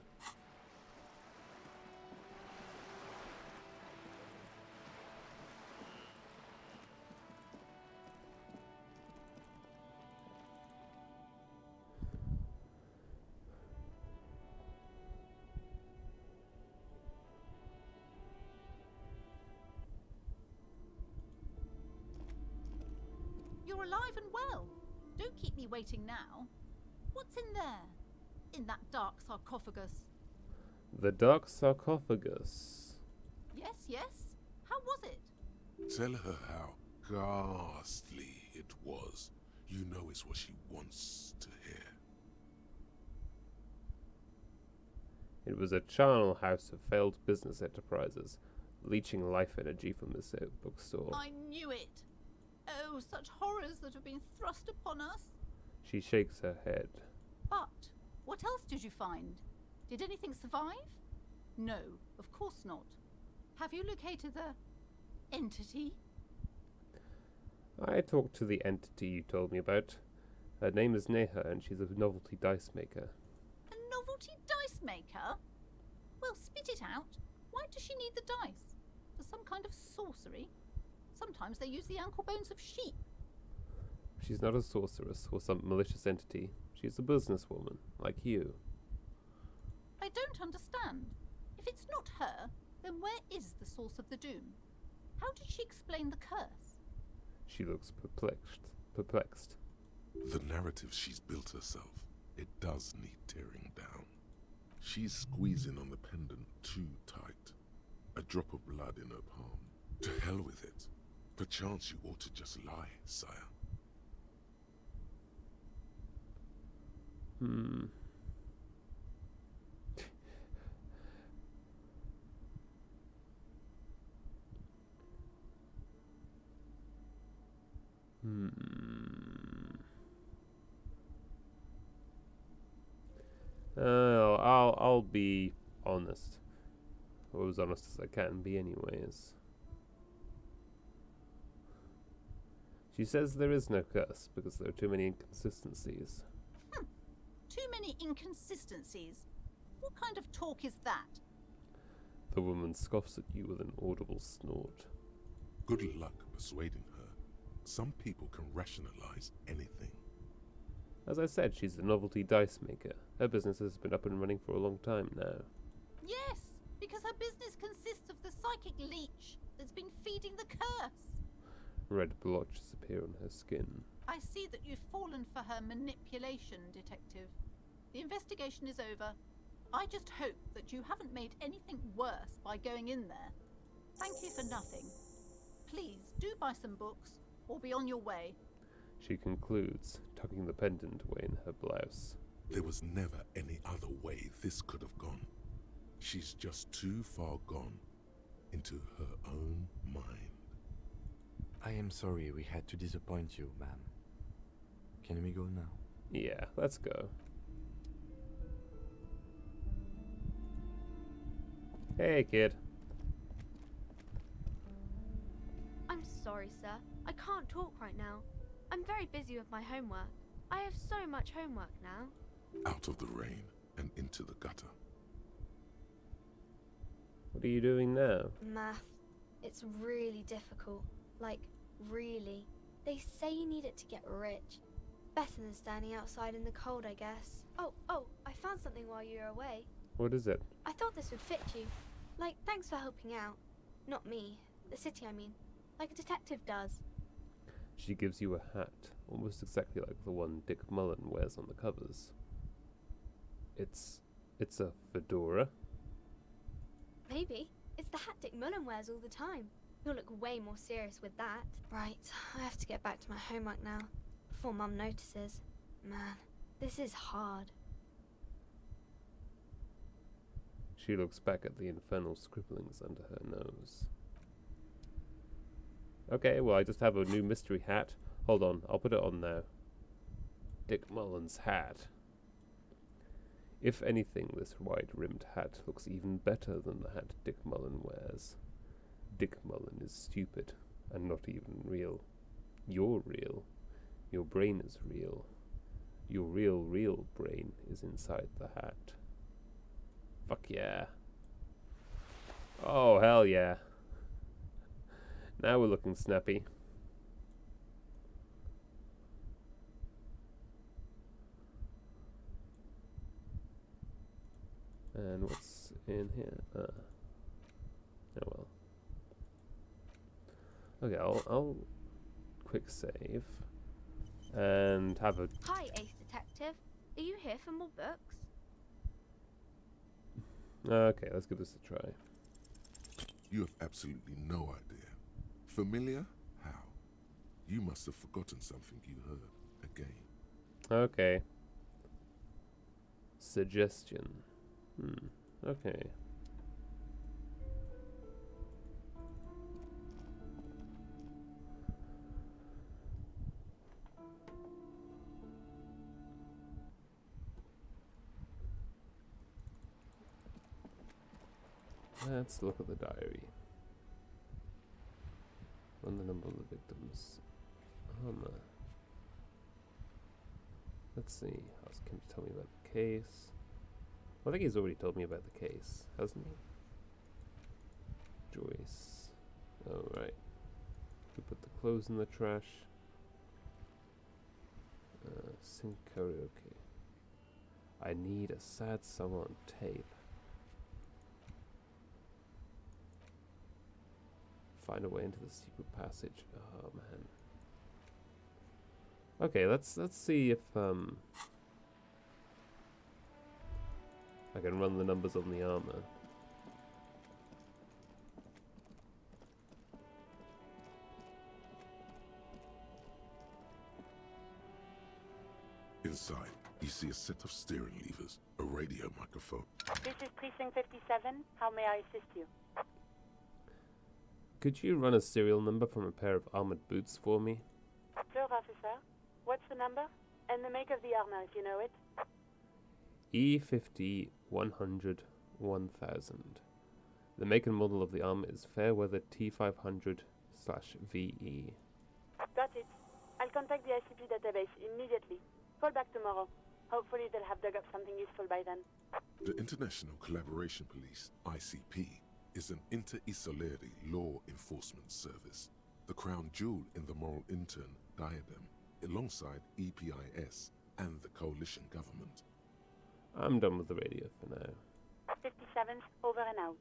alive and well. Don't keep me waiting now. What's in there? In that dark sarcophagus? The dark sarcophagus. Yes, yes. How was it? Tell her how ghastly it was. You know it's what she wants to hear. It was a charnel house of failed business enterprises, leeching life energy from the bookstore. I knew it. Oh, such horrors that have been thrust upon us. She shakes her head. But what else did you find? Did anything survive? No, of course not. Have you located the entity? I talked to the entity you told me about. Her name is Neha, and she's a novelty dice maker. A novelty dice maker? Well, spit it out. Why does she need the dice? For some kind of sorcery? Sometimes they use the ankle bones of sheep. She's not a sorceress or some malicious entity. She's a businesswoman, like you. I don't understand. If it's not her, then where is the source of the doom? How did she explain the curse? She looks perplexed. The narrative she's built herself, it does need tearing down. She's squeezing on the pendant too tight. A drop of blood in her palm. To hell with it. Perchance you ought to just lie, sire. I'll be honest. Or as honest as I can be anyways. She says there is no curse because there are too many inconsistencies. Too many inconsistencies? What kind of talk is that? The woman scoffs at you with an audible snort. Good luck persuading her. Some people can rationalize anything. As I said, she's a novelty dice maker. Her business has been up and running for a long time now. Yes, because her business consists of the psychic leech that's been feeding the curse. Red blotches appear on her skin. I see that you've fallen for her manipulation, Detective. The investigation is over. I just hope that you haven't made anything worse by going in there. Thank you for nothing. Please do buy some books, or be on your way. She concludes, tucking the pendant away in her blouse. There was never any other way this could have gone. She's just too far gone into her own mind. I am sorry we had to disappoint you, ma'am. Can we go now? Yeah, let's go. Hey, kid. I'm sorry, sir. I can't talk right now. I'm very busy with my homework. I have so much homework now. Out of the rain and into the gutter. What are you doing now? Math. It's really difficult. Like, really. They say you need it to get rich. Better than standing outside in the cold, I guess. Oh, I found something while you were away. What is it? I thought this would fit you. Like, thanks for helping out. Not me. The city, I mean. Like a detective does. She gives you a hat, almost exactly like the one Dick Mullen wears on the covers. It's a fedora. Maybe. It's the hat Dick Mullen wears all the time. You'll look way more serious with that. Right, I have to get back to my homework now, before Mum notices. Man, this is hard. She looks back at the infernal scribblings under her nose. Okay, well, I just have a new mystery hat. Hold on, I'll put it on now. Dick Mullen's hat. If anything, this wide-rimmed hat looks even better than the hat Dick Mullen wears. Dick Mullen is stupid, and not even real. You're real. Your brain is real. Your real brain is inside the hat. Fuck yeah. Oh, hell yeah. Now we're looking snappy. And what's in here? Oh well. Okay, I'll quick save. and have a... Hi, Ace Detective. Are you here for more books? Okay, let's give this a try. You have absolutely no idea. Familiar? How? You must have forgotten something you heard again. Okay. Suggestion. Okay. Let's look at the diary. Run the number of the victims. Let's see. Ask him to tell me about the case. Well, I think he's already told me about the case, hasn't he? Joyce. Alright. We put the clothes in the trash. Sing karaoke. I need a sad song on tape. Find a way into the secret passage. Oh man. Okay, let's see if I can run the numbers on the armor. Inside, you see a set of steering levers, a radio microphone. This is Precinct 57. How may I assist you? Could you run a serial number from a pair of armored boots for me? Sure, officer. What's the number? And the make of the armor, if you know it. E50 100 1000. The make and model of the armor is Fairweather T500/VE. Got it. I'll contact the ICP database immediately. Call back tomorrow. Hopefully they'll have dug up something useful by then. The International Collaboration Police, ICP, is an inter-Isoleri law enforcement service, the crown jewel in the moral intern diadem, alongside EPIS and the coalition government. I'm done with the radio for now. 57th, over and out.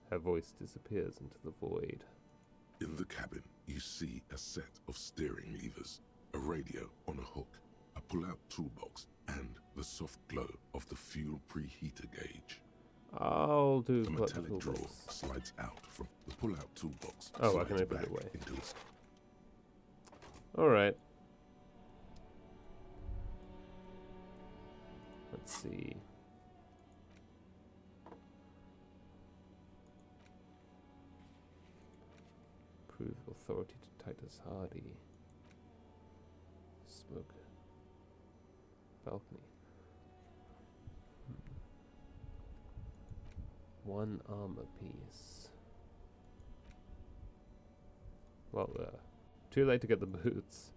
Her voice disappears into the void. In the cabin, you see a set of steering levers, a radio on a hook, a pull-out toolbox, and the soft glow of the fuel preheater gauge. I'll do The the metallic drawer toolbox. slides out from the pull-out toolbox. Oh, I can slides open it back away. into its... Alright. Let's see. Prove authority to Titus Hardy. Smoke. Balcony. One armor piece. Well, too late to get the boots.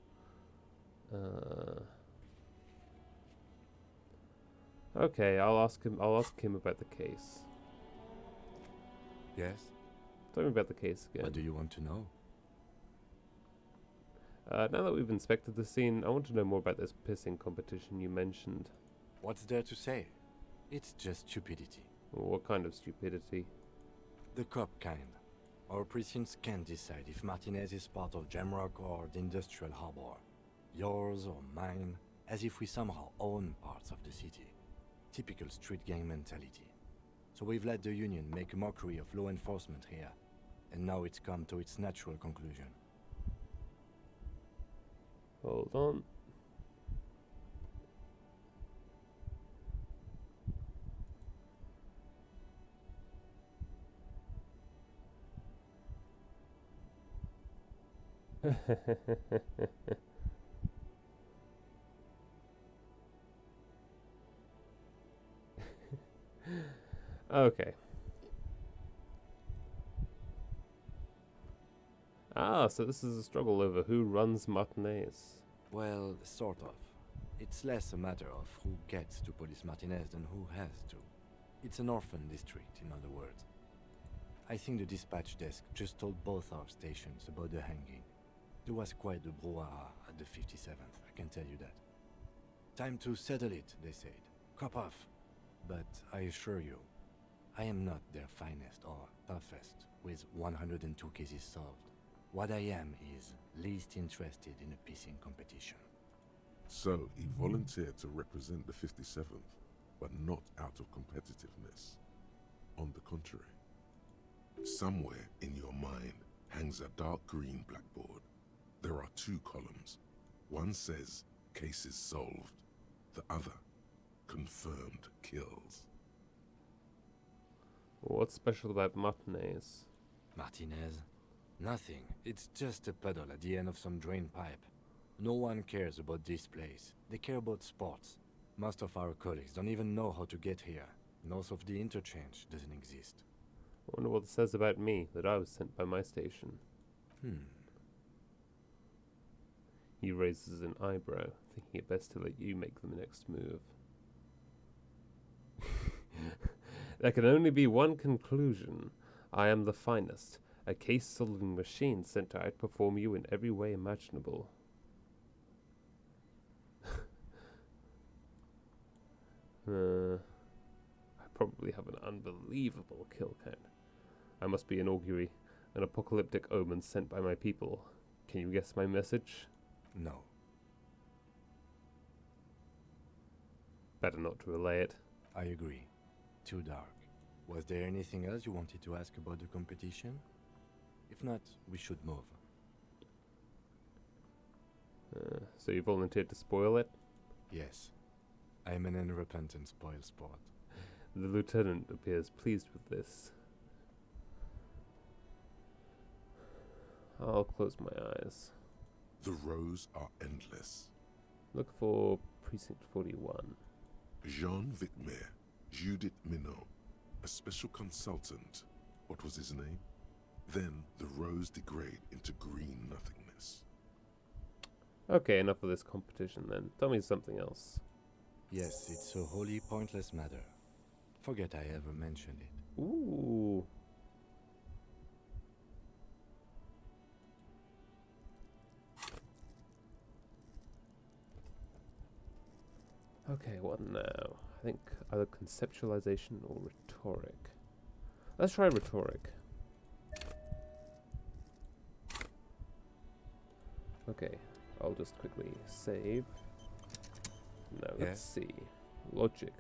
Okay, I'll ask him about the case. Yes? Tell me about the case again. What do you want to know? Now that we've inspected the scene, I want to know more about this pissing competition you mentioned. What's there to say? It's just stupidity. What kind of stupidity? The cop kind. Our precincts can't decide if Martinez is part of Jamrock or the Industrial Harbor. Yours or mine, as if we somehow own parts of the city. Typical street gang mentality. So we've let the Union make a mockery of law enforcement here, and now it's come to its natural conclusion. Hold on. Okay. Ah, so this is a struggle over who runs Martinez. Well, sort of. It's less a matter of who gets to Police Martinez than who has to. It's an orphan district, in other words. I think the dispatch desk just told both our stations about the hanging. There was quite the brouhaha at the 57th, I can tell you that. Time to settle it, they said. Cop off. But I assure you, I am not their finest or toughest with 102 cases solved. What I am is least interested in a pissing competition. So he volunteered to represent the 57th, but not out of competitiveness. On the contrary, somewhere in your mind hangs a dark green blackboard. There are two columns. One says, cases solved. The other, confirmed kills. What's special about Martinez? Martinez? Nothing. It's just a puddle at the end of some drain pipe. No one cares about this place. They care about sports. Most of our colleagues don't even know how to get here. North of the interchange doesn't exist. I wonder what it says about me, that I was sent by my station. He raises an eyebrow, thinking it best to let you make the next move. There can only be one conclusion. I am the finest, a case-solving machine sent to outperform you in every way imaginable. I probably have an unbelievable kill count. I must be an augury, an apocalyptic omen sent by my people. Can you guess my message? No. Better not to relay it. I agree. Too dark. Was there anything else you wanted to ask about the competition? If not, we should move. So you volunteered to spoil it? Yes. I am an unrepentant spoil sport. The lieutenant appears pleased with this. I'll close my eyes. The rows are endless. Look for Precinct 41. Jean Vicmer, Judith Minot, a special consultant. What was his name? Then the rows degrade into green nothingness. Okay, enough of this competition then. Tell me something else. Yes, it's a wholly pointless matter. Forget I ever mentioned it. Ooh. Okay, what now? I think either conceptualization or rhetoric. Let's try rhetoric. Okay, I'll just quickly save. Now let's see. Logic.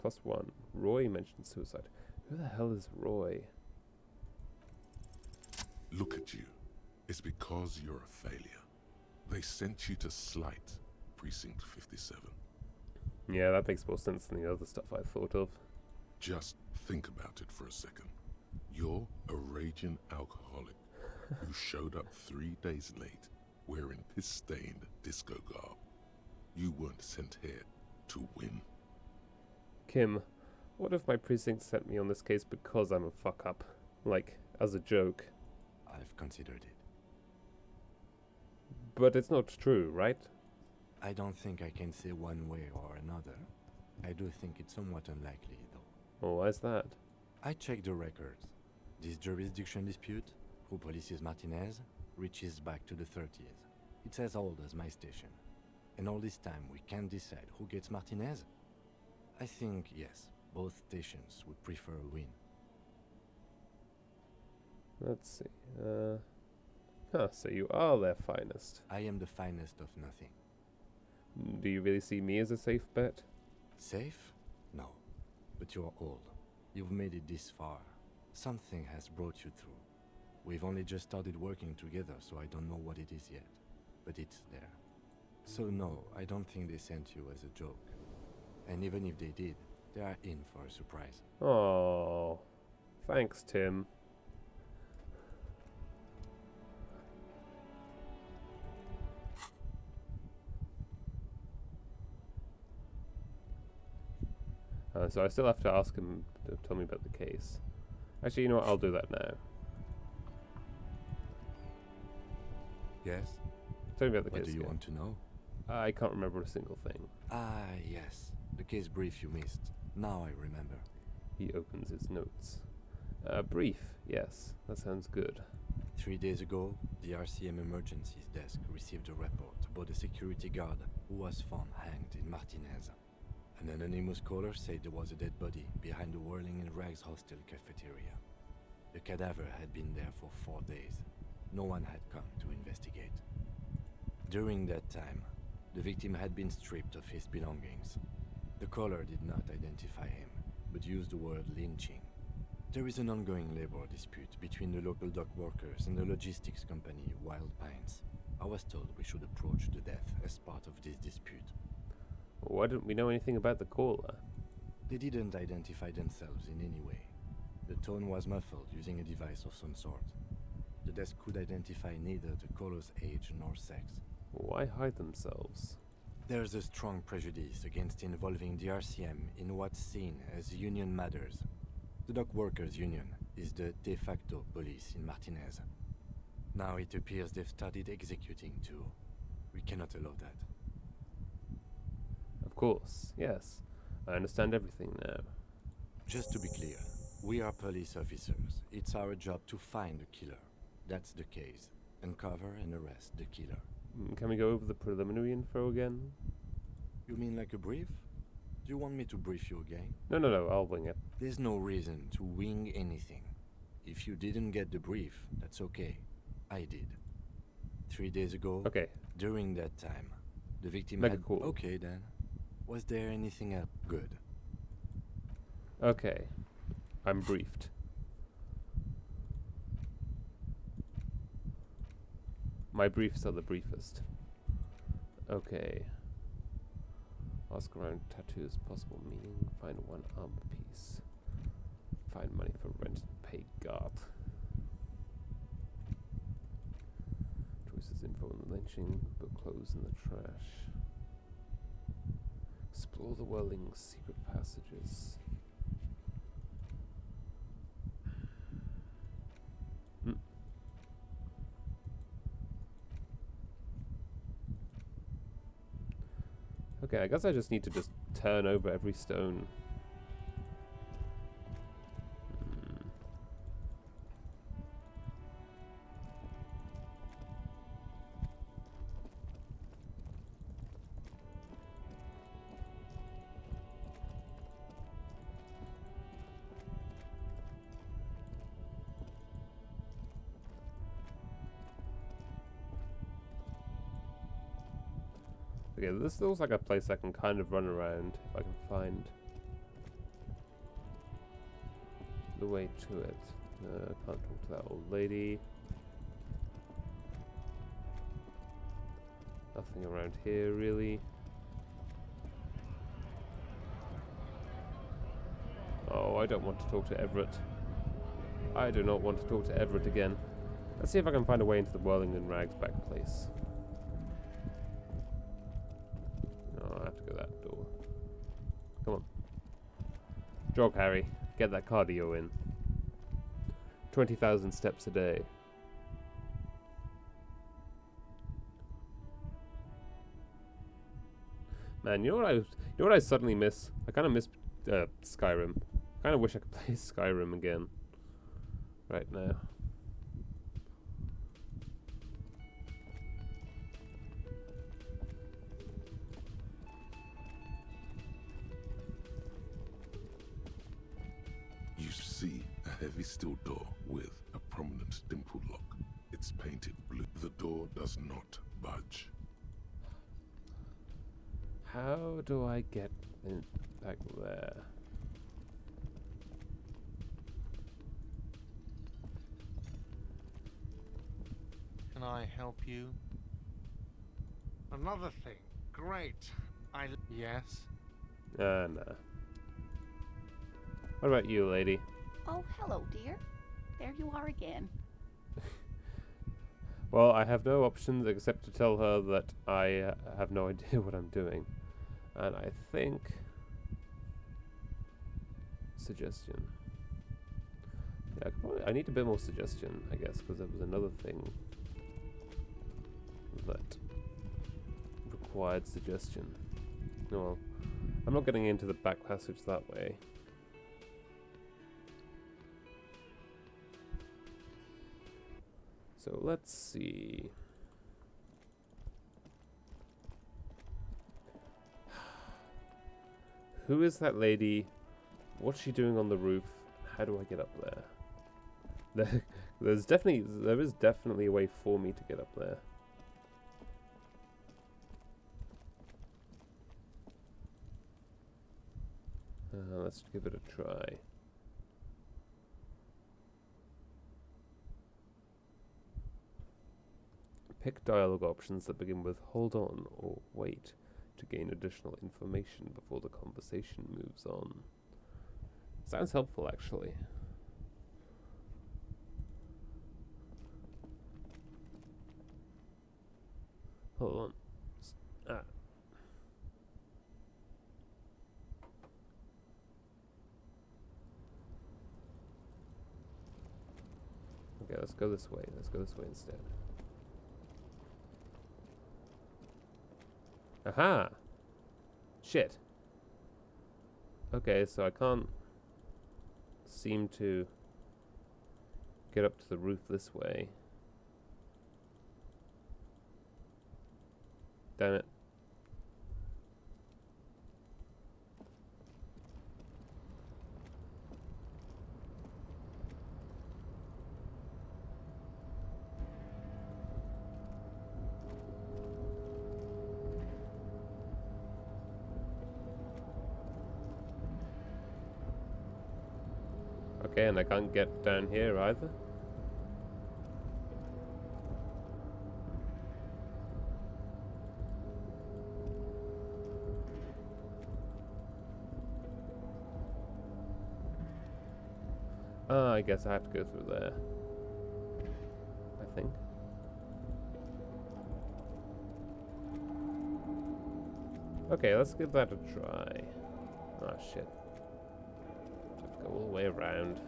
+1. Roy mentioned suicide. Who the hell is Roy? Look at you. It's because you're a failure. They sent you to slight Precinct 57. Yeah, that makes more sense than the other stuff I thought of. Just think about it for a second. You're a raging alcoholic who showed up 3 days late wearing piss-stained disco garb. You weren't sent here to win. Kim, what if my precinct sent me on this case because I'm a fuck-up? Like, as a joke. I've considered it. But it's not true, right? I don't think I can say one way or another. I do think it's somewhat unlikely, though. Oh, why's that? I checked the records. This jurisdiction dispute, who polices Martinez, reaches back to the 30s. It's as old as my station. And all this time we can't decide who gets Martinez? I think, yes, both stations would prefer a win. Let's see. So you are their finest. I am the finest of nothing. Do you really see me as a safe bet? Safe? No. But you're old. You've made it this far. Something has brought you through. We've only just started working together, so I don't know what it is yet. But it's there. So no, I don't think they sent you as a joke. And even if they did, they are in for a surprise. Oh, thanks, Tim. So I still have to ask him to tell me about the case. Actually, you know what? I'll do that now. Yes? Tell me about the What case. do you again. want to know? I can't remember a single thing. Ah, yes. The case brief you missed. Now I remember. He opens his notes. Brief, yes, that sounds good. 3 days ago, the RCM emergencies desk received a report about a security guard who was found hanged in Martinez. An anonymous caller said there was a dead body behind the Whirling in Rags hostel cafeteria. The cadaver had been there for 4 days. No one had come to investigate. During that time, The victim had been stripped of his belongings. The caller did not identify him, but used the word lynching. There is an ongoing labor dispute between the local dock workers and the logistics company Wild Pines. I was told we should approach the death as part of this dispute. Why didn't we know anything about the caller? They didn't identify themselves in any way. The tone was muffled using a device of some sort. The desk could identify neither the caller's age nor sex. Why hide themselves? There's a strong prejudice against involving the RCM in what's seen as union matters. The dock workers' union is the de facto police in Martinez. Now it appears they've started executing too. We cannot allow that. Of course, yes. I understand everything now. Just to be clear, we are police officers. It's our job to find the killer. That's the case. Uncover and arrest the killer. Can we go over the preliminary info again? You mean like a brief? Do you want me to brief you again? No, I'll wing it. There's no reason to wing anything. If you didn't get the brief, that's okay. I did. 3 days ago, Okay. during that time, the victim Make had... it cool. Okay then. Was there anything else? Good. Okay. I'm briefed. My briefs are the briefest. Okay. Ask around tattoos, possible meaning. Find one armor piece. Find money for rent and pay guard. Choices info on the lynching. Book clothes in the trash. Explore the Whirling's secret passages. Okay, I guess I just need to just turn over every stone. Okay, this looks like a place I can kind of run around if I can find the way to it. Can't talk to that old lady. Nothing around here really. Oh, I don't want to talk to Everett. I do not want to talk to Everett again. Let's see if I can find a way into the Whirling and Rags back place. I have to go that door. Come on. Jog, Harry. Get that cardio in. 20,000 steps a day. Man, you know what I suddenly miss? I kind of miss Skyrim. I kind of wish I could play Skyrim again. Right now. You see a heavy steel door with a prominent dimple lock. It's painted blue. The door does not budge. How do I get in back there? Can I help you? Another thing. Great. Yes? Nah. What about you, lady? Oh, hello, dear. There you are again. Well, I have no options except to tell her that I have no idea what I'm doing. And I think... Suggestion. Yeah, I need a bit more suggestion, I guess, because there was another thing that required suggestion. Well, I'm not getting into the back passage that way. So let's see. Who is that lady? What's she doing on the roof? How do I get up there? There is definitely a way for me to get up there. Let's give it a try. Pick dialogue options that begin with "hold on" or "wait" to gain additional information before the conversation moves on. Sounds helpful, actually. Hold on. Okay, let's go this way. Let's go this way instead. Aha! Shit. Okay, so I can't seem to get up to the roof this way. Damn it. Okay, and I can't get down here either. I guess I have to go through there. I think. Okay, let's give that a try. Oh shit. Have to go all the way around.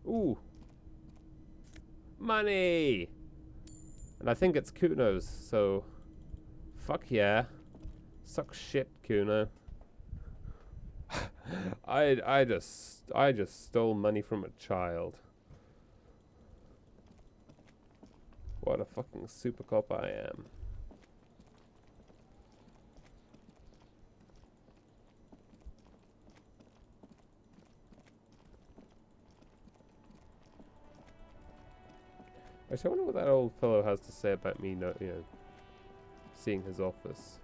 Ooh. Money! And I think it's Kuno's, so fuck yeah. Suck shit, Kuno. I just stole money from a child. What a fucking super cop I am. Actually, I wonder what that old fellow has to say about me, seeing his office.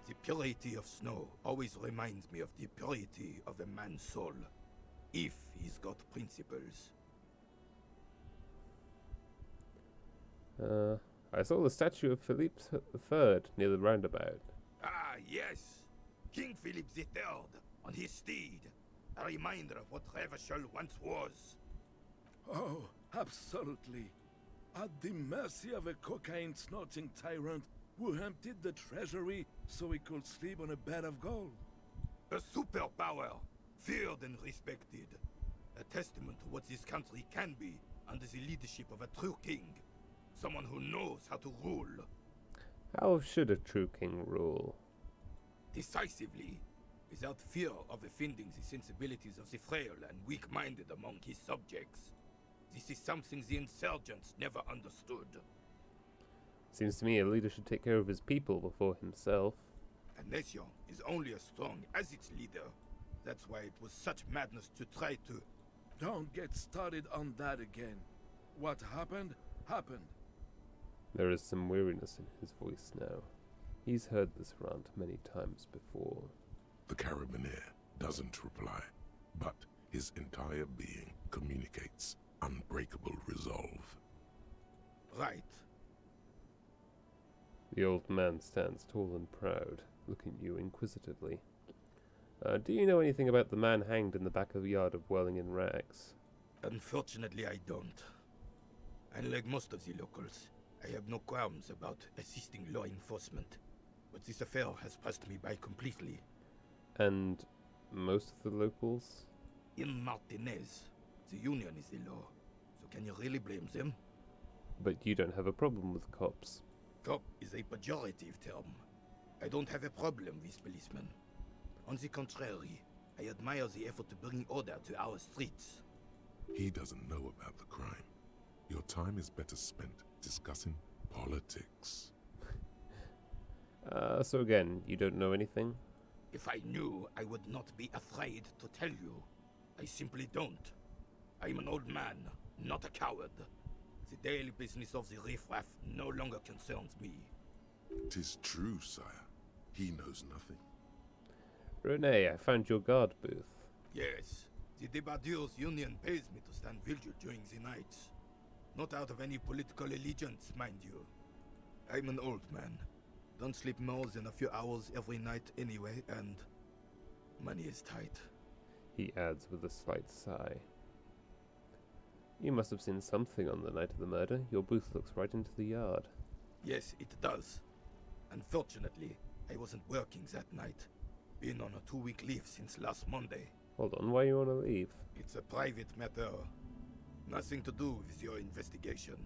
The purity of snow always reminds me of the purity of a man's soul, if he's got principles. I saw the statue of Philippe III near the roundabout. Ah, yes! King Philip III, on his steed. A reminder of what Revachol once was. Oh, absolutely. At the mercy of a cocaine-snorting tyrant who emptied the treasury so he could sleep on a bed of gold. A superpower, feared and respected. A testament to what this country can be under the leadership of a true king. Someone who knows how to rule. How should a true king rule? Decisively, without fear of offending the sensibilities of the frail and weak-minded among his subjects. This is something the insurgents never understood. Seems to me a leader should take care of his people before himself. A nation is only as strong as its leader. That's why it was such madness to try to... Don't get started on that again. What happened, happened. There is some weariness in his voice now. He's heard this rant many times before. The Carabinier doesn't reply, but his entire being communicates unbreakable resolve. Right. The old man stands tall and proud, looking at you inquisitively. Do you know anything about the man hanged in the back of the yard of Whirling in Rags? Unfortunately, I don't. Unlike most of the locals, I have no qualms about assisting law enforcement, but this affair has passed me by completely. And most of the locals? In Martinez, the union is the law, so can you really blame them? But you don't have a problem with cops. Cop is a pejorative term. I don't have a problem with policemen. On the contrary, I admire the effort to bring order to our streets. He doesn't know about the crime. Your time is better spent discussing politics. So again, you don't know anything? If I knew, I would not be afraid to tell you. I simply don't. I'm an old man, not a coward. The daily business of the riffraff no longer concerns me. 'Tis true, sire. He knows nothing. Renee, I found your guard booth. Yes, the Debardeurs Union pays me to stand vigil during the night. Not out of any political allegiance, mind you. I'm an old man. Don't sleep more than a few hours every night anyway, and money is tight. He adds with a slight sigh. You must have seen something on the night of the murder. Your booth looks right into the yard. Yes, it does. Unfortunately, I wasn't working that night. Been on a 2-week leave since last Monday. Hold on, why you want to leave? It's a private matter. Nothing to do with your investigation.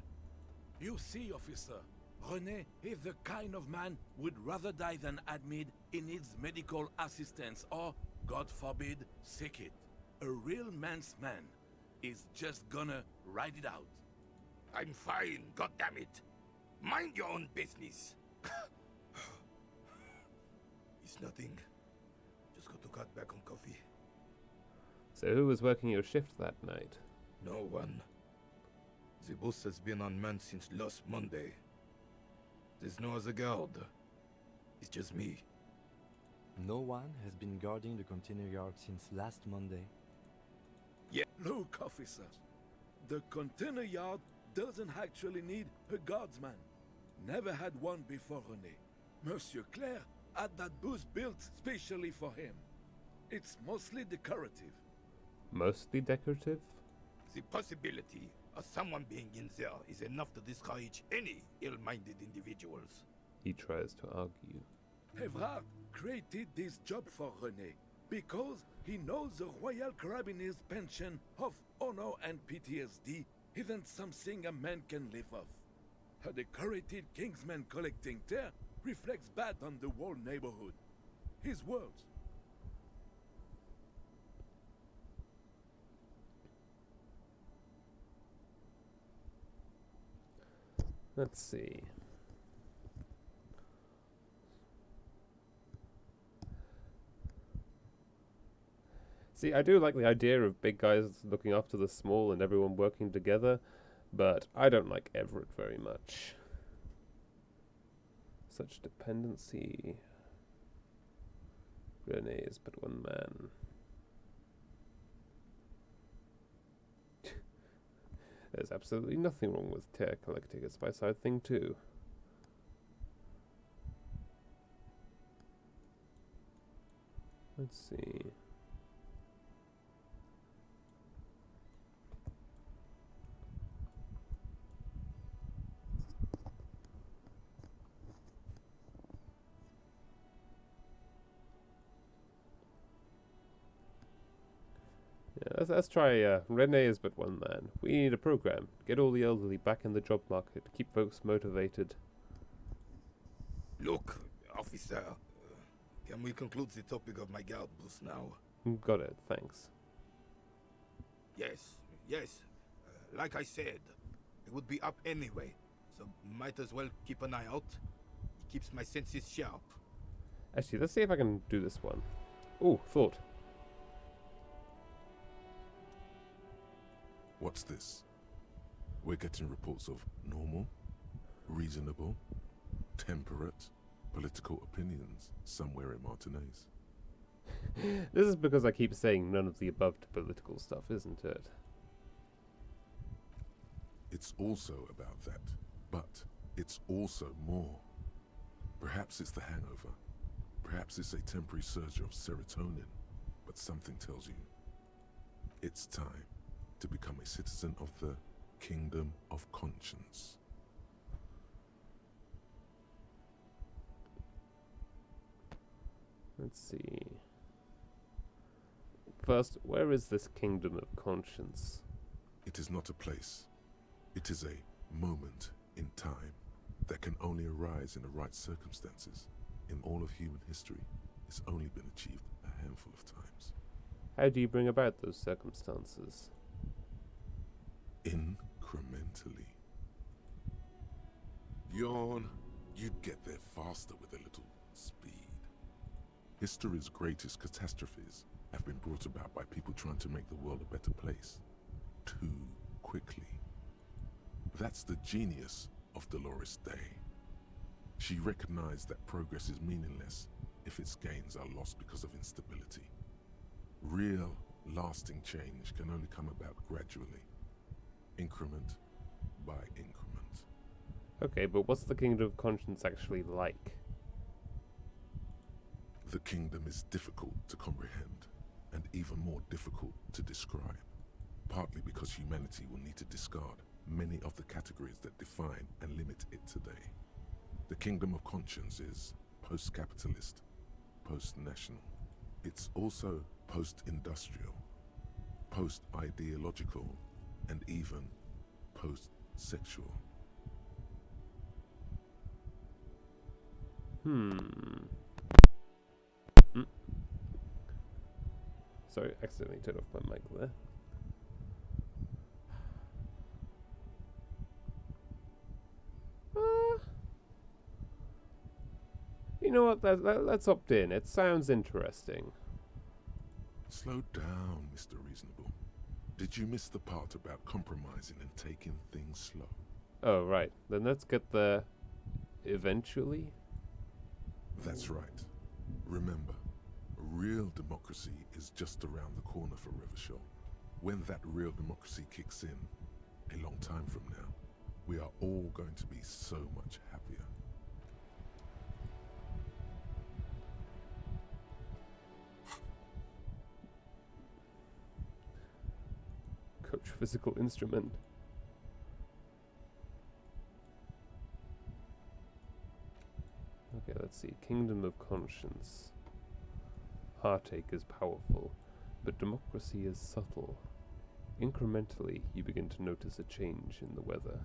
You see, officer, René is the kind of man would rather die than admit he needs medical assistance or, God forbid, sick it. A real man's man is just gonna ride it out. I'm fine, goddammit. Mind your own business. It's nothing. Just got to cut back on coffee. So who was working your shift that night? No one. The bus has been unmanned since last Monday. There's no other guard. It's just me. No one has been guarding the container yard since last Monday. Yeah. Look, officers. The container yard doesn't actually need a guardsman. Never had one before René. Monsieur Claire had that booth built specially for him. It's mostly decorative. Mostly decorative? The possibility of someone being in there is enough to discourage any ill-minded individuals. He tries to argue. Evrard created this job for René because he knows the Royal Carabiniers' pension of honor and PTSD isn't something a man can live off. A decorated Kingsman collecting tear reflects bad on the whole neighborhood. His words. Let's see. See, I do like the idea of big guys looking after the small and everyone working together, but I don't like Everett very much. Such dependency. René is but one man. There's absolutely nothing wrong with tear collecting. It's my side thing too. Let's see. Yeah, let's try René is but one man. We need a program. Get all the elderly back in the job market. Keep folks motivated. Look, officer, can we conclude the topic of my guard booth now? Got it, thanks. Yes. Like I said, it would be up anyway, so might as well keep an eye out. It keeps my senses sharp. Actually, let's see if I can do this one. Ooh, thought. What's this? We're getting reports of normal, reasonable, temperate, political opinions somewhere in Martinez. This is because I keep saying none of the above to political stuff, isn't it? It's also about that, but it's also more. Perhaps it's the hangover. Perhaps it's a temporary surge of serotonin, but something tells you it's time to become a citizen of the Kingdom of Conscience. Let's see. First, where is this Kingdom of Conscience? It is not a place. It is a moment in time that can only arise in the right circumstances. In all of human history, it's only been achieved a handful of times. How do you bring about those circumstances? Incrementally. Yawn, you'd get there faster with a little History's greatest catastrophes have been brought about by people trying to make the world a better place. Too quickly. That's the genius of Dolores Day. She recognized that progress is meaningless if its gains are lost because of instability. Real, lasting change can only come about gradually, increment by increment. Okay, but what's the Kingdom of Conscience actually like? The kingdom is difficult to comprehend, and even more difficult to describe, partly because humanity will need to discard many of the categories that define and limit it today. The Kingdom of Conscience is post-capitalist, post-national. It's also post-industrial, post-ideological, and even post-sexual. Sorry, accidentally turned off my mic there. You know what? Let's opt in. It sounds interesting. Slow down, Mr. Reasonable. Did you miss the part about compromising and taking things slow? Oh, right. Then let's get there eventually. That's right. Remember, real democracy is just around the corner for Revachol. When that real democracy kicks in, a long time from now, we are all going to be so much happier. Coach physical instrument. Okay, let's see. Kingdom of Conscience. Heartache is powerful, but democracy is subtle. Incrementally, you begin to notice a change in the weather.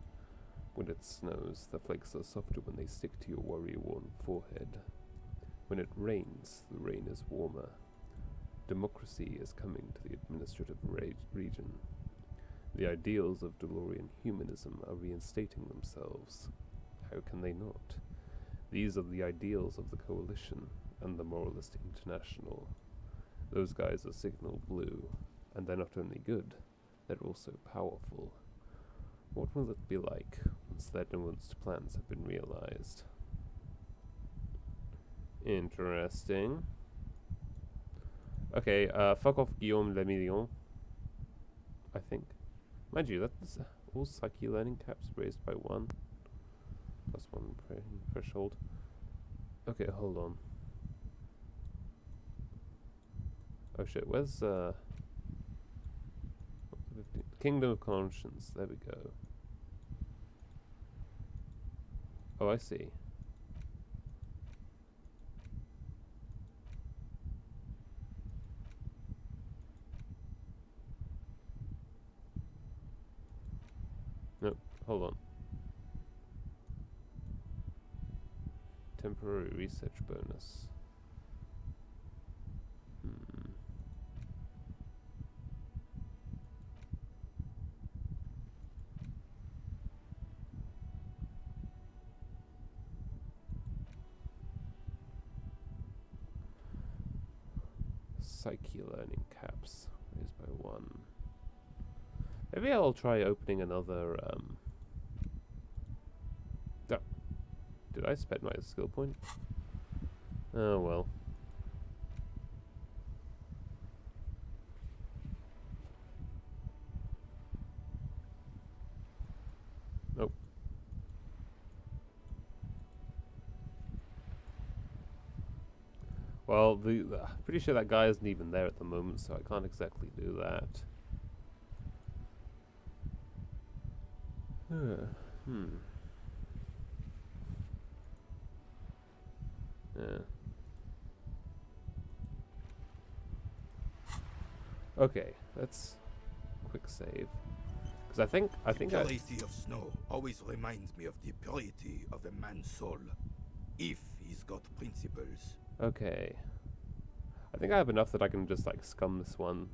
When it snows, the flakes are softer when they stick to your worry-worn forehead. When it rains, the rain is warmer. Democracy is coming to the administrative region. The ideals of DeLorean humanism are reinstating themselves. How can they not? These are the ideals of the Coalition and the Moralist International. Those guys are signal blue, and they're not only good, they're also powerful. What will it be like once their nuanced plans have been realized? Interesting. Okay, fuck off Guillaume Le Million, I think. Mind you, that's all psyche learning caps raised by 1. Plus 1 threshold. Okay, hold on. Oh shit, where's Kingdom of Conscience, there we go. Oh, I see. Nope, hold on. Temporary research bonus. Psyche learning caps raised by 1. Maybe I'll try opening another. Did I spend my skill point? Oh well. Nope. Well, pretty sure that guy isn't even there at the moment, so I can't exactly do that. Yeah. Okay, let's quick save. Because I think the purity of snow always reminds me of the purity of a man's soul, if he's got principles. Okay. I think I have enough that I can just like scum this one.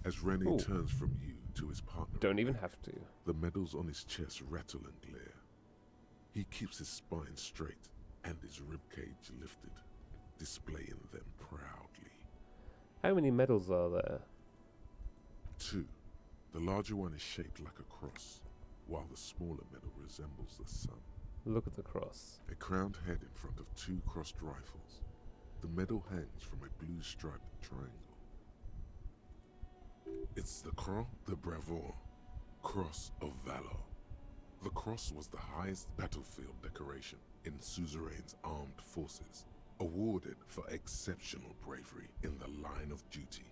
As Rennie turns from you to his partner, don't even have to. The medals on his chest rattle and glare. He keeps his spine straight and his ribcage lifted. displaying them proudly. How many medals are there? 2. The larger one is shaped like a cross, while the smaller medal resembles the sun. Look at the cross. A crowned head in front of 2 crossed rifles. The medal hangs from a blue striped triangle. It's the Croix de Bravoure, Cross of Valor. The cross was the highest battlefield decoration in Suzerain's armed forces, awarded for exceptional bravery in the line of duty,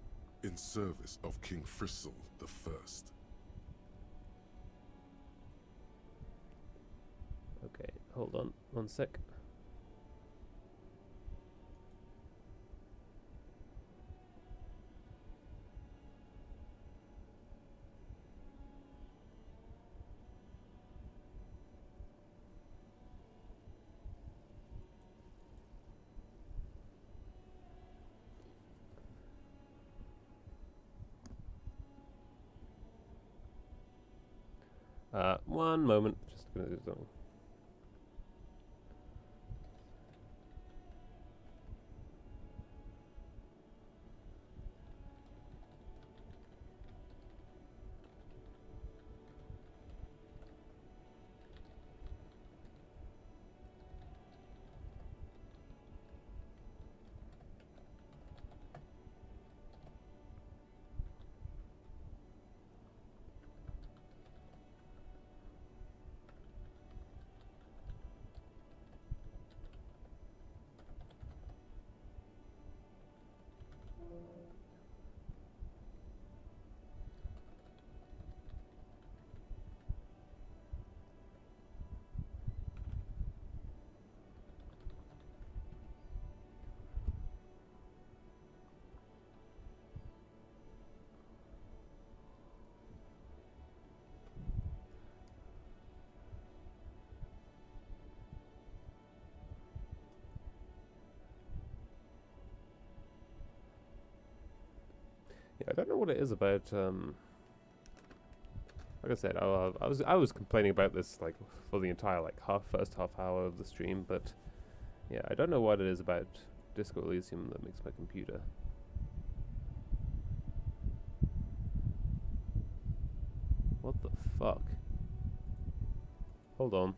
in service of King Frizzle the First. Okay, hold on, one sec. One moment, just gonna do something. Yeah, I don't know what it is about. Like I said, I was complaining about this like for the entire first half hour of the stream, but yeah, I don't know what it is about Disco Elysium that makes my computer. What the fuck? Hold on.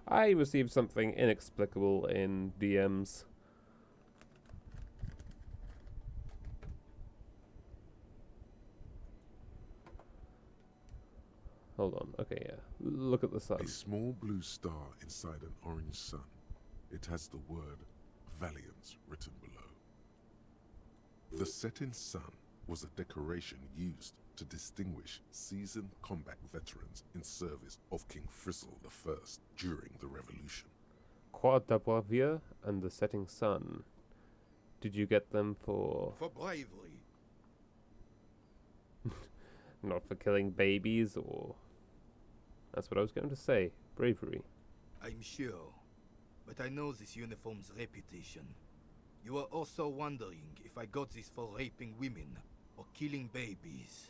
I received something inexplicable in DMs. Hold on. Okay, yeah. Look at the sun. A small blue star inside an orange sun. It has the word Valiance written below. The setting sun was a decoration used to distinguish seasoned combat veterans in service of King Frizzle the First during the Revolution. Croix de Bravoure and the setting sun. Did you get them for... For bravery. Not for killing babies, or... That's what I was going to say. Bravery. I'm sure, but I know this uniform's reputation. You are also wondering if I got this for raping women or killing babies.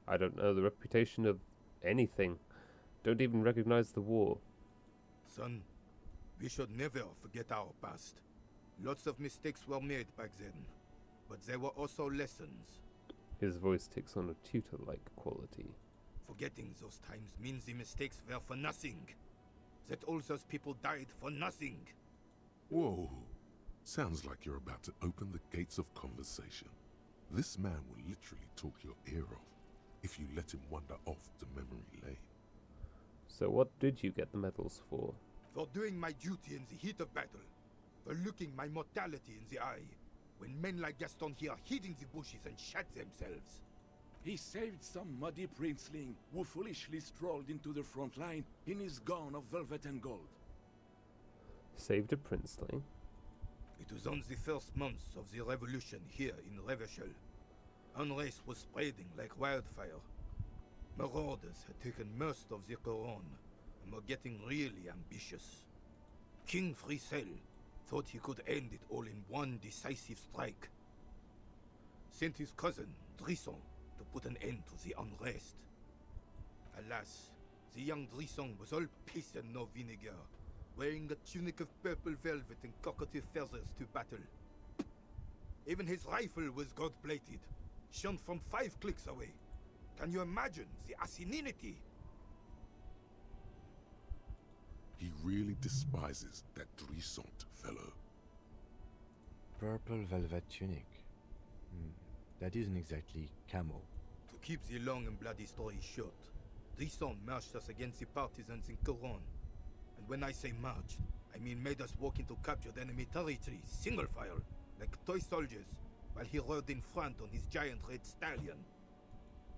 I don't know the reputation of anything. Don't even recognize the war. Son, we should never forget our past. Lots of mistakes were made back then, but there were also lessons. His voice takes on a tutor-like quality. Forgetting those times means the mistakes were for nothing. That all those people died for nothing. Whoa. Sounds like you're about to open the gates of conversation. This man will literally talk your ear off if you let him wander off to memory lane. So what did you get the medals for? For doing my duty in the heat of battle. For looking my mortality in the eye. When men like Gaston here hid in the bushes and shot themselves. He saved some muddy princeling who foolishly strolled into the front line in his gown of velvet and gold. Saved a princeling? It was on the first months of the revolution here in Revachol. Unrest was spreading like wildfire. Marauders had taken most of the Couronne, and were getting really ambitious. King Frisel thought he could end it all in one decisive strike. Sent his cousin, Drisson, to put an end to the unrest. Alas, the young Drisson was all piss and no vinegar, wearing a tunic of purple velvet and cockatiel feathers to battle. Even his rifle was gold-plated, shone from 5 clicks away. Can you imagine the asininity? He really despises that Drissant fellow. Purple velvet tunic. That isn't exactly camel. To keep the long and bloody story short, Drisson marched us against the partisans in Coron. And when I say marched, I mean made us walk into captured enemy territory, single file, like toy soldiers, while he rode in front on his giant red stallion.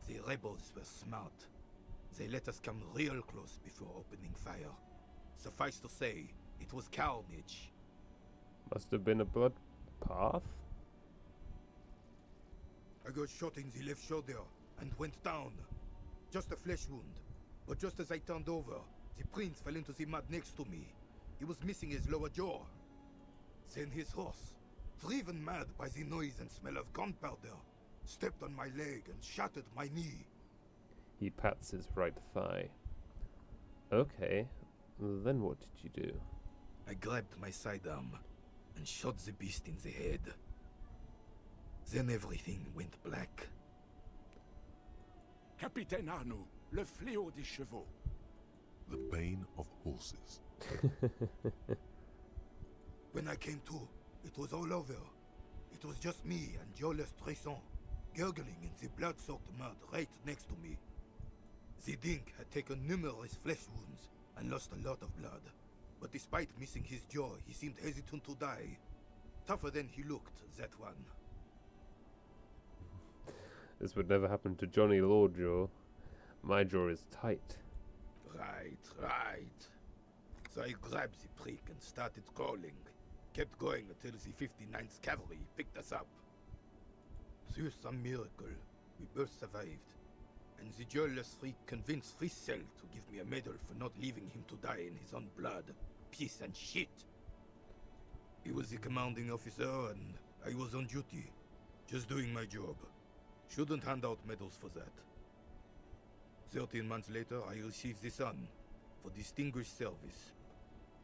The rebels were smart. They let us come real close before opening fire. Suffice to say, it was carnage. Must have been a blood path. I got shot in the left shoulder and went down. Just a flesh wound. But just as I turned over, the prince fell into the mud next to me. He was missing his lower jaw. Then his horse, driven mad by the noise and smell of gunpowder, stepped on my leg and shattered my knee. He pats his right thigh. Okay, then what did you do? I grabbed my sidearm and shot the beast in the head. Then everything went black. Capitaine Arnoux, le fléau des chevaux. The bane of horses. When I came to, it was all over. It was just me and Jolas Tresson, gurgling in the blood-soaked mud right next to me. The dink had taken numerous flesh wounds and lost a lot of blood. But despite missing his jaw, he seemed hesitant to die. Tougher than he looked, that one. This would never happen to Johnny Lawjaw. My jaw is tight. Right. So I grabbed the prick and started crawling. Kept going until the 59th Cavalry picked us up. Through some miracle, we both survived. And the jealous freak convinced Frisel to give me a medal for not leaving him to die in his own blood. Piece and shit. He was the commanding officer and I was on duty. Just doing my job. Shouldn't hand out medals for that. 13 months later, I received the Sun for distinguished service.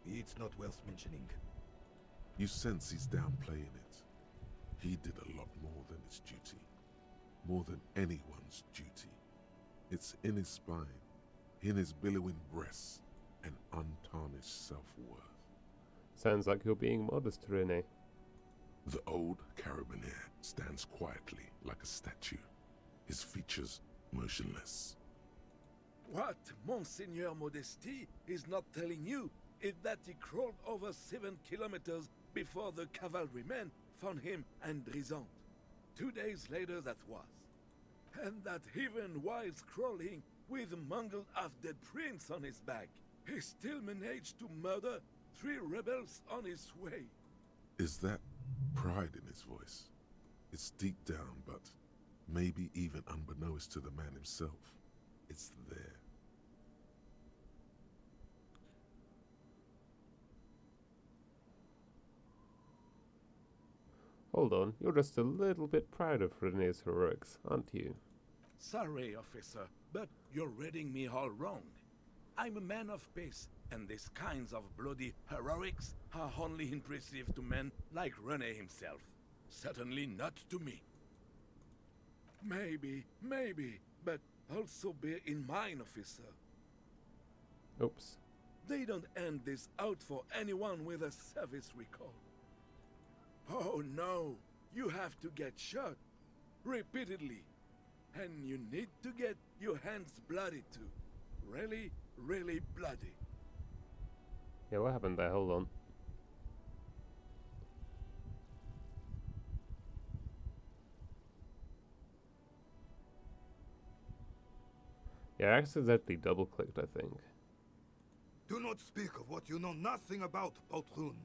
It's not worth mentioning. You sense he's downplaying it. He did a lot more than his duty. More than anyone's duty. It's in his spine, in his billowing breasts, and untarnished self-worth. Sounds like you're being modest, Rene. The old carabinier stands quietly like a statue, his features motionless. What Monseigneur Modesty is not telling you is that he crawled over 7 kilometers before the cavalrymen found him and Drisant. 2 days later that was. And that even while crawling with a mangled half-dead prince on his back, he still managed to murder 3 rebels on his way. Is that pride in his voice? It's deep down, but maybe even unbeknownst to the man himself, it's there. Hold on, you're just a little bit proud of Rene's heroics, aren't you? Sorry, officer, but you're reading me all wrong. I'm a man of peace, and these kinds of bloody heroics are only impressive to men like Rene himself. Certainly not to me. Maybe, but also bear in mind, officer. Oops. They don't end this out for anyone with a service record. Oh no, you have to get shot repeatedly. And you need to get your hands bloody too. Really, really bloody. Yeah, what happened there? Hold on. Yeah, I accidentally double-clicked, I think. Do not speak of what you know nothing about, Patron.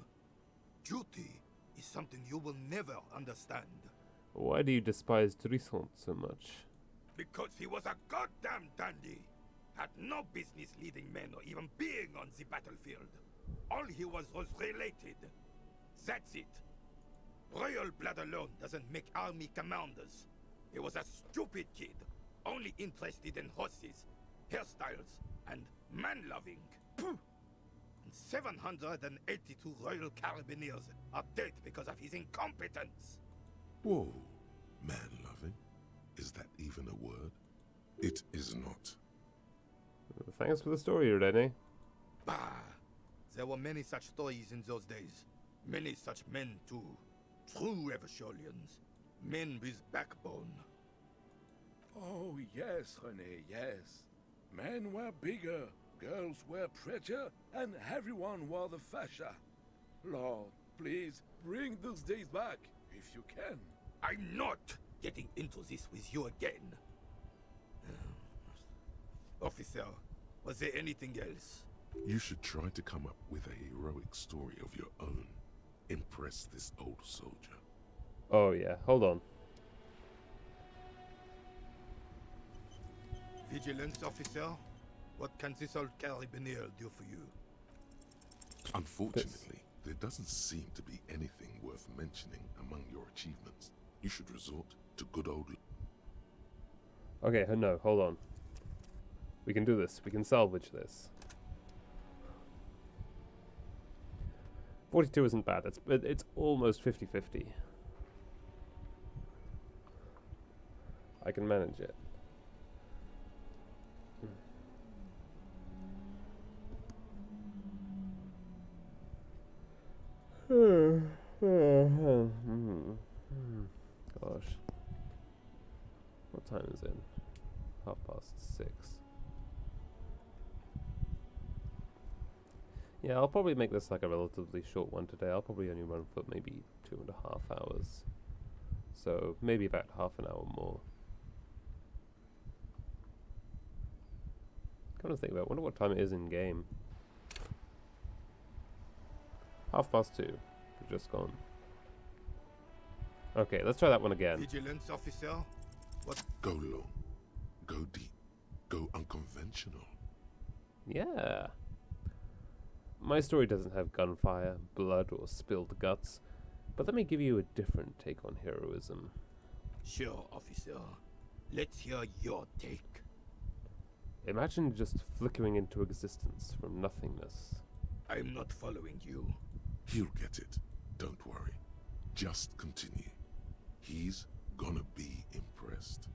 Duty is something you will never understand. Why do you despise Drisant so much? Because he was a goddamn dandy. had no business leading men or even being on the battlefield. All he was related. That's it. Royal blood alone doesn't make army commanders. He was a stupid kid, only interested in horses, hairstyles, and man-loving. And 782 Royal Carabineers are dead because of his incompetence. Whoa, man-loving? Is that even a word? It is not. Thanks for the story, Rene. Bah! There were many such stories in those days. Many such men, too. True Eversholians. Men with backbone. Oh, yes, René, yes. Men were bigger, girls were prettier, and everyone wore the fascia. Lord, please, bring those days back, if you can. I'm not getting into this with you again. Officer, was there anything else? You should try to come up with a heroic story of your own. Impress this old soldier. Oh yeah, hold on. Vigilance officer, what can this old carabinier do for you? Unfortunately, there doesn't seem to be anything worth mentioning among your achievements. You should resort to good old... Okay, no, hold on. We can do this. We can salvage this. 42 isn't bad. It's almost 50-50. I can manage it. Gosh. What time is it? 6:30. Yeah, I'll probably make this like a relatively short one today. I'll probably only run for maybe 2.5 hours. So maybe about half an hour more. Kind of think about it. Wonder what time it is in game. 2:30. We're just gone. Okay, let's try that one again. Vigilance officer? What? Go long. Go deep. Go unconventional. Yeah. My story doesn't have gunfire, blood, or spilled guts, but let me give you a different take on heroism. Sure, officer. Let's hear your take. Imagine just flickering into existence from nothingness. I'm not following you. He'll get it. Don't worry. Just continue. He's gonna be impressed.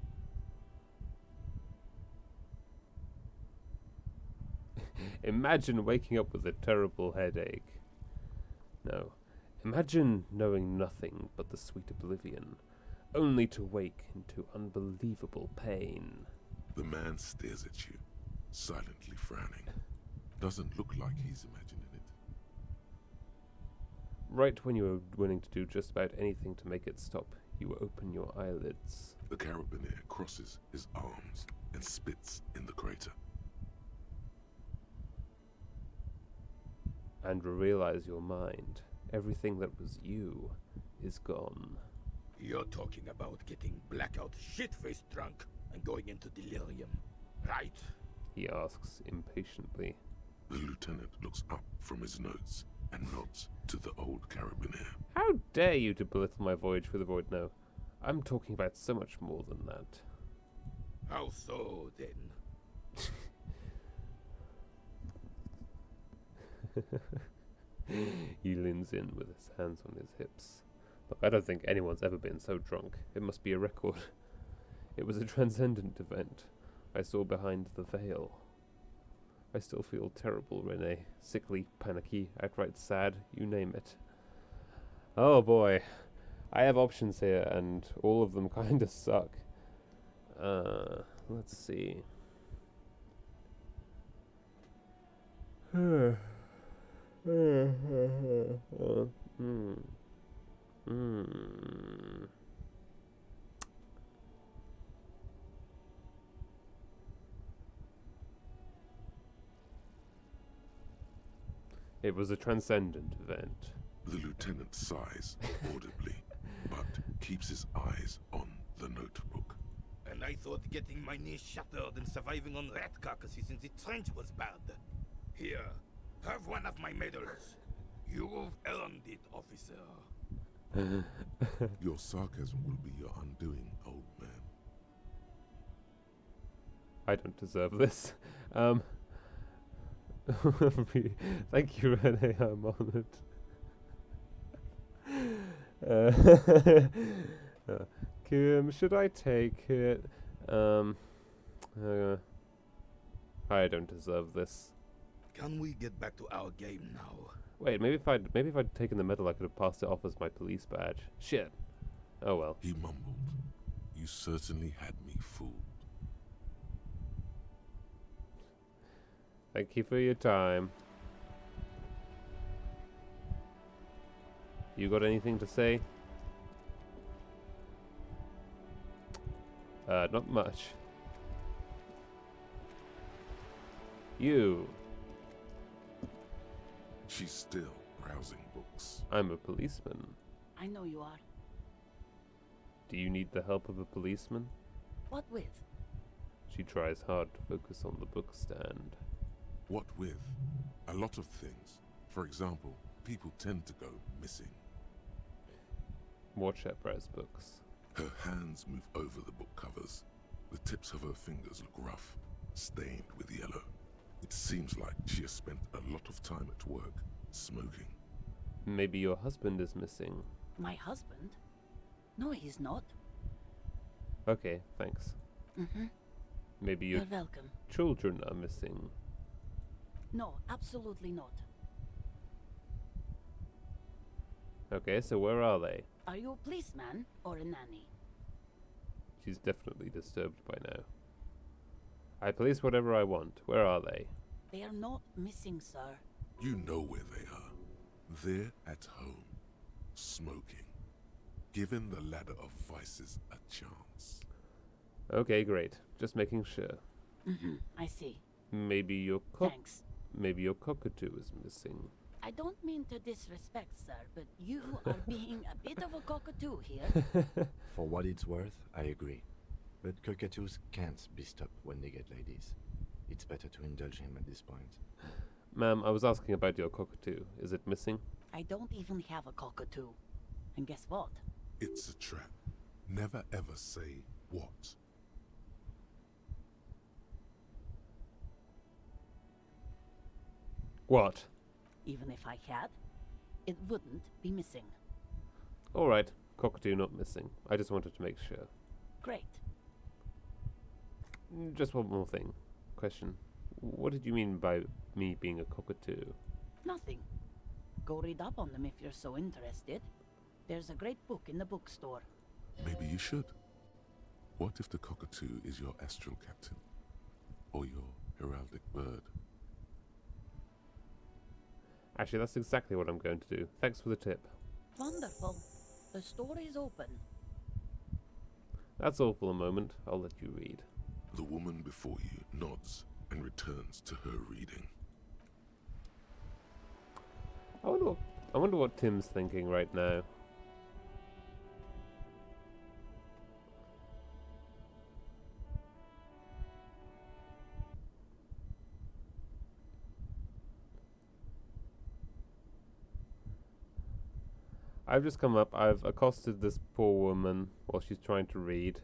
Imagine waking up with a terrible headache. No. Imagine knowing nothing but the sweet oblivion, only to wake into unbelievable pain. The man stares at you, silently frowning. Doesn't look like he's imagining it. Right when you are willing to do just about anything to make it stop, you open your eyelids. The carabiner crosses his arms and spits in the crater. And realize your mind. Everything that was you is gone. You're talking about getting blackout shit-faced drunk and going into delirium, right? He asks impatiently. The lieutenant looks up from his notes and nods to the old carabiner. How dare you to belittle my voyage through the void? No, I'm talking about so much more than that. How so, then? He leans in with his hands on his hips. Look, I don't think anyone's ever been so drunk. It must be a record. It was a transcendent event. I saw behind the veil. I still feel terrible, Renee. Sickly, panicky, outright sad, you name it. Oh boy. I have options here, and all of them kinda suck. Let's see. It was a transcendent event. The lieutenant sighs audibly, but keeps his eyes on the notebook. And I thought getting my knee shattered and surviving on rat carcasses in the trench was bad. Here, have one of my medals. You've earned it, officer. Your sarcasm will be your undoing, old man. I don't deserve this. Thank you, Renee. I'm honored. Kim, should I take it? I don't deserve this. Can we get back to our game now? Wait, maybe if I'd taken the medal, I could have passed it off as my police badge. Shit. Oh well. He mumbled. You certainly had me fooled. Thank you for your time. You got anything to say? Not much. You. She's still browsing books. I'm a policeman. I know you are. Do you need the help of a policeman? What with? She tries hard to focus on the book stand. What with? A lot of things. For example, people tend to go missing. Watch her browse books. Her hands move over the book covers. The tips of her fingers look rough, stained with yellow. It seems like she has spent a lot of time at work, smoking. Maybe your husband is missing. My husband? No, he's not. Okay, thanks. Maybe your You're welcome. children are missing. No, absolutely not. Okay, so where are they? Are you a policeman or a nanny? She's definitely disturbed by now. I police whatever I want. Where are they? They are not missing, sir. You know where they are. They're at home, smoking, giving the ladder of vices a chance. Okay, great. Just making sure. I see. Maybe your Thanks. Maybe your cockatoo is missing. I don't mean to disrespect, sir, but you are being a bit of a cockatoo here. For what it's worth, I agree. But cockatoos can't be stopped when they get ladies. It's better to indulge him at this point. Ma'am, I was asking about your cockatoo. Is it missing? I don't even have a cockatoo. And guess what? It's a trap. Never ever say what. What? Even if I had, it wouldn't be missing. Alright, cockatoo not missing. I just wanted to make sure. Great. Just one more thing. Question. What did you mean by me being a cockatoo? Nothing. Go read up on them if you're so interested. There's a great book in the bookstore. Maybe you should. What if the cockatoo is your astral captain? Or your heraldic bird? Actually, that's exactly what I'm going to do. Thanks for the tip. Wonderful. The store is open. That's all for the moment. I'll let you read. The woman before you nods and returns to her reading. I wonder what Tim's thinking right now. I've just come up, I've accosted this poor woman while she's trying to read.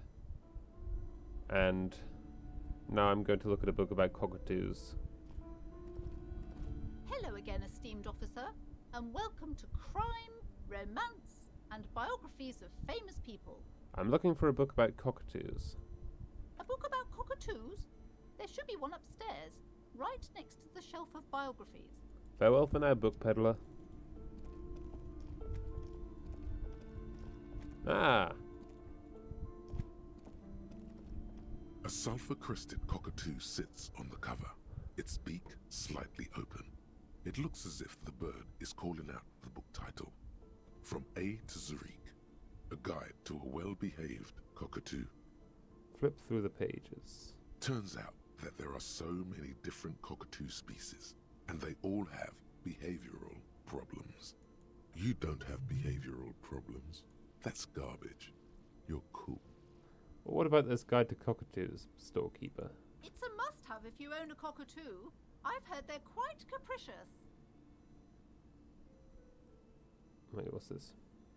And now I'm going to look at a book about cockatoos. Hello again, esteemed officer, and welcome to Crime, Romance, and Biographies of Famous People. I'm looking for a book about cockatoos. A book about cockatoos? There should be one upstairs, right next to the shelf of biographies. Farewell for now, book peddler. Ah! A sulfur-crested cockatoo sits on the cover, its beak slightly open. It looks as if the bird is calling out the book title, From A to Zurich, a guide to a well-behaved cockatoo. Flip through the pages. Turns out that there are so many different cockatoo species, and they all have behavioral problems. You don't have behavioral problems. That's garbage. You're cool. What about this guide to cockatoos, storekeeper? It's a must-have if you own a cockatoo. I've heard they're quite capricious. Wait, what's this?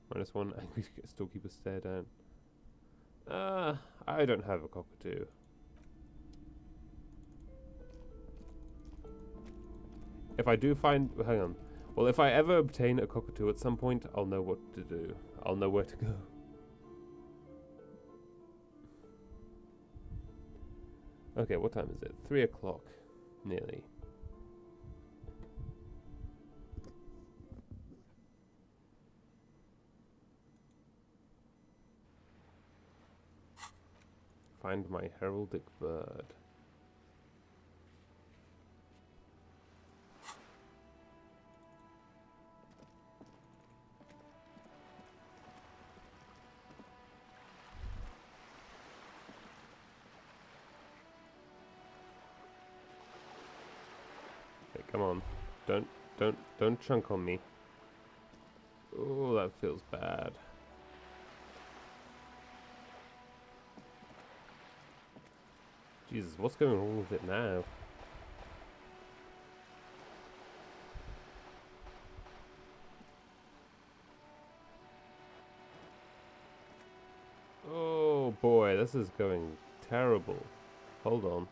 -1, angry storekeeper stare down. I don't have a cockatoo. If I do find... hang on. Well, if I ever obtain a cockatoo at some point, I'll know what to do. I'll know where to go. Okay, what time is it? 3 o'clock. Nearly. Find my heraldic bird. Okay, come on. Don't chunk on me. Oh, that feels bad. Jesus, what's going on with it now? Oh boy, this is going terrible. Hold on.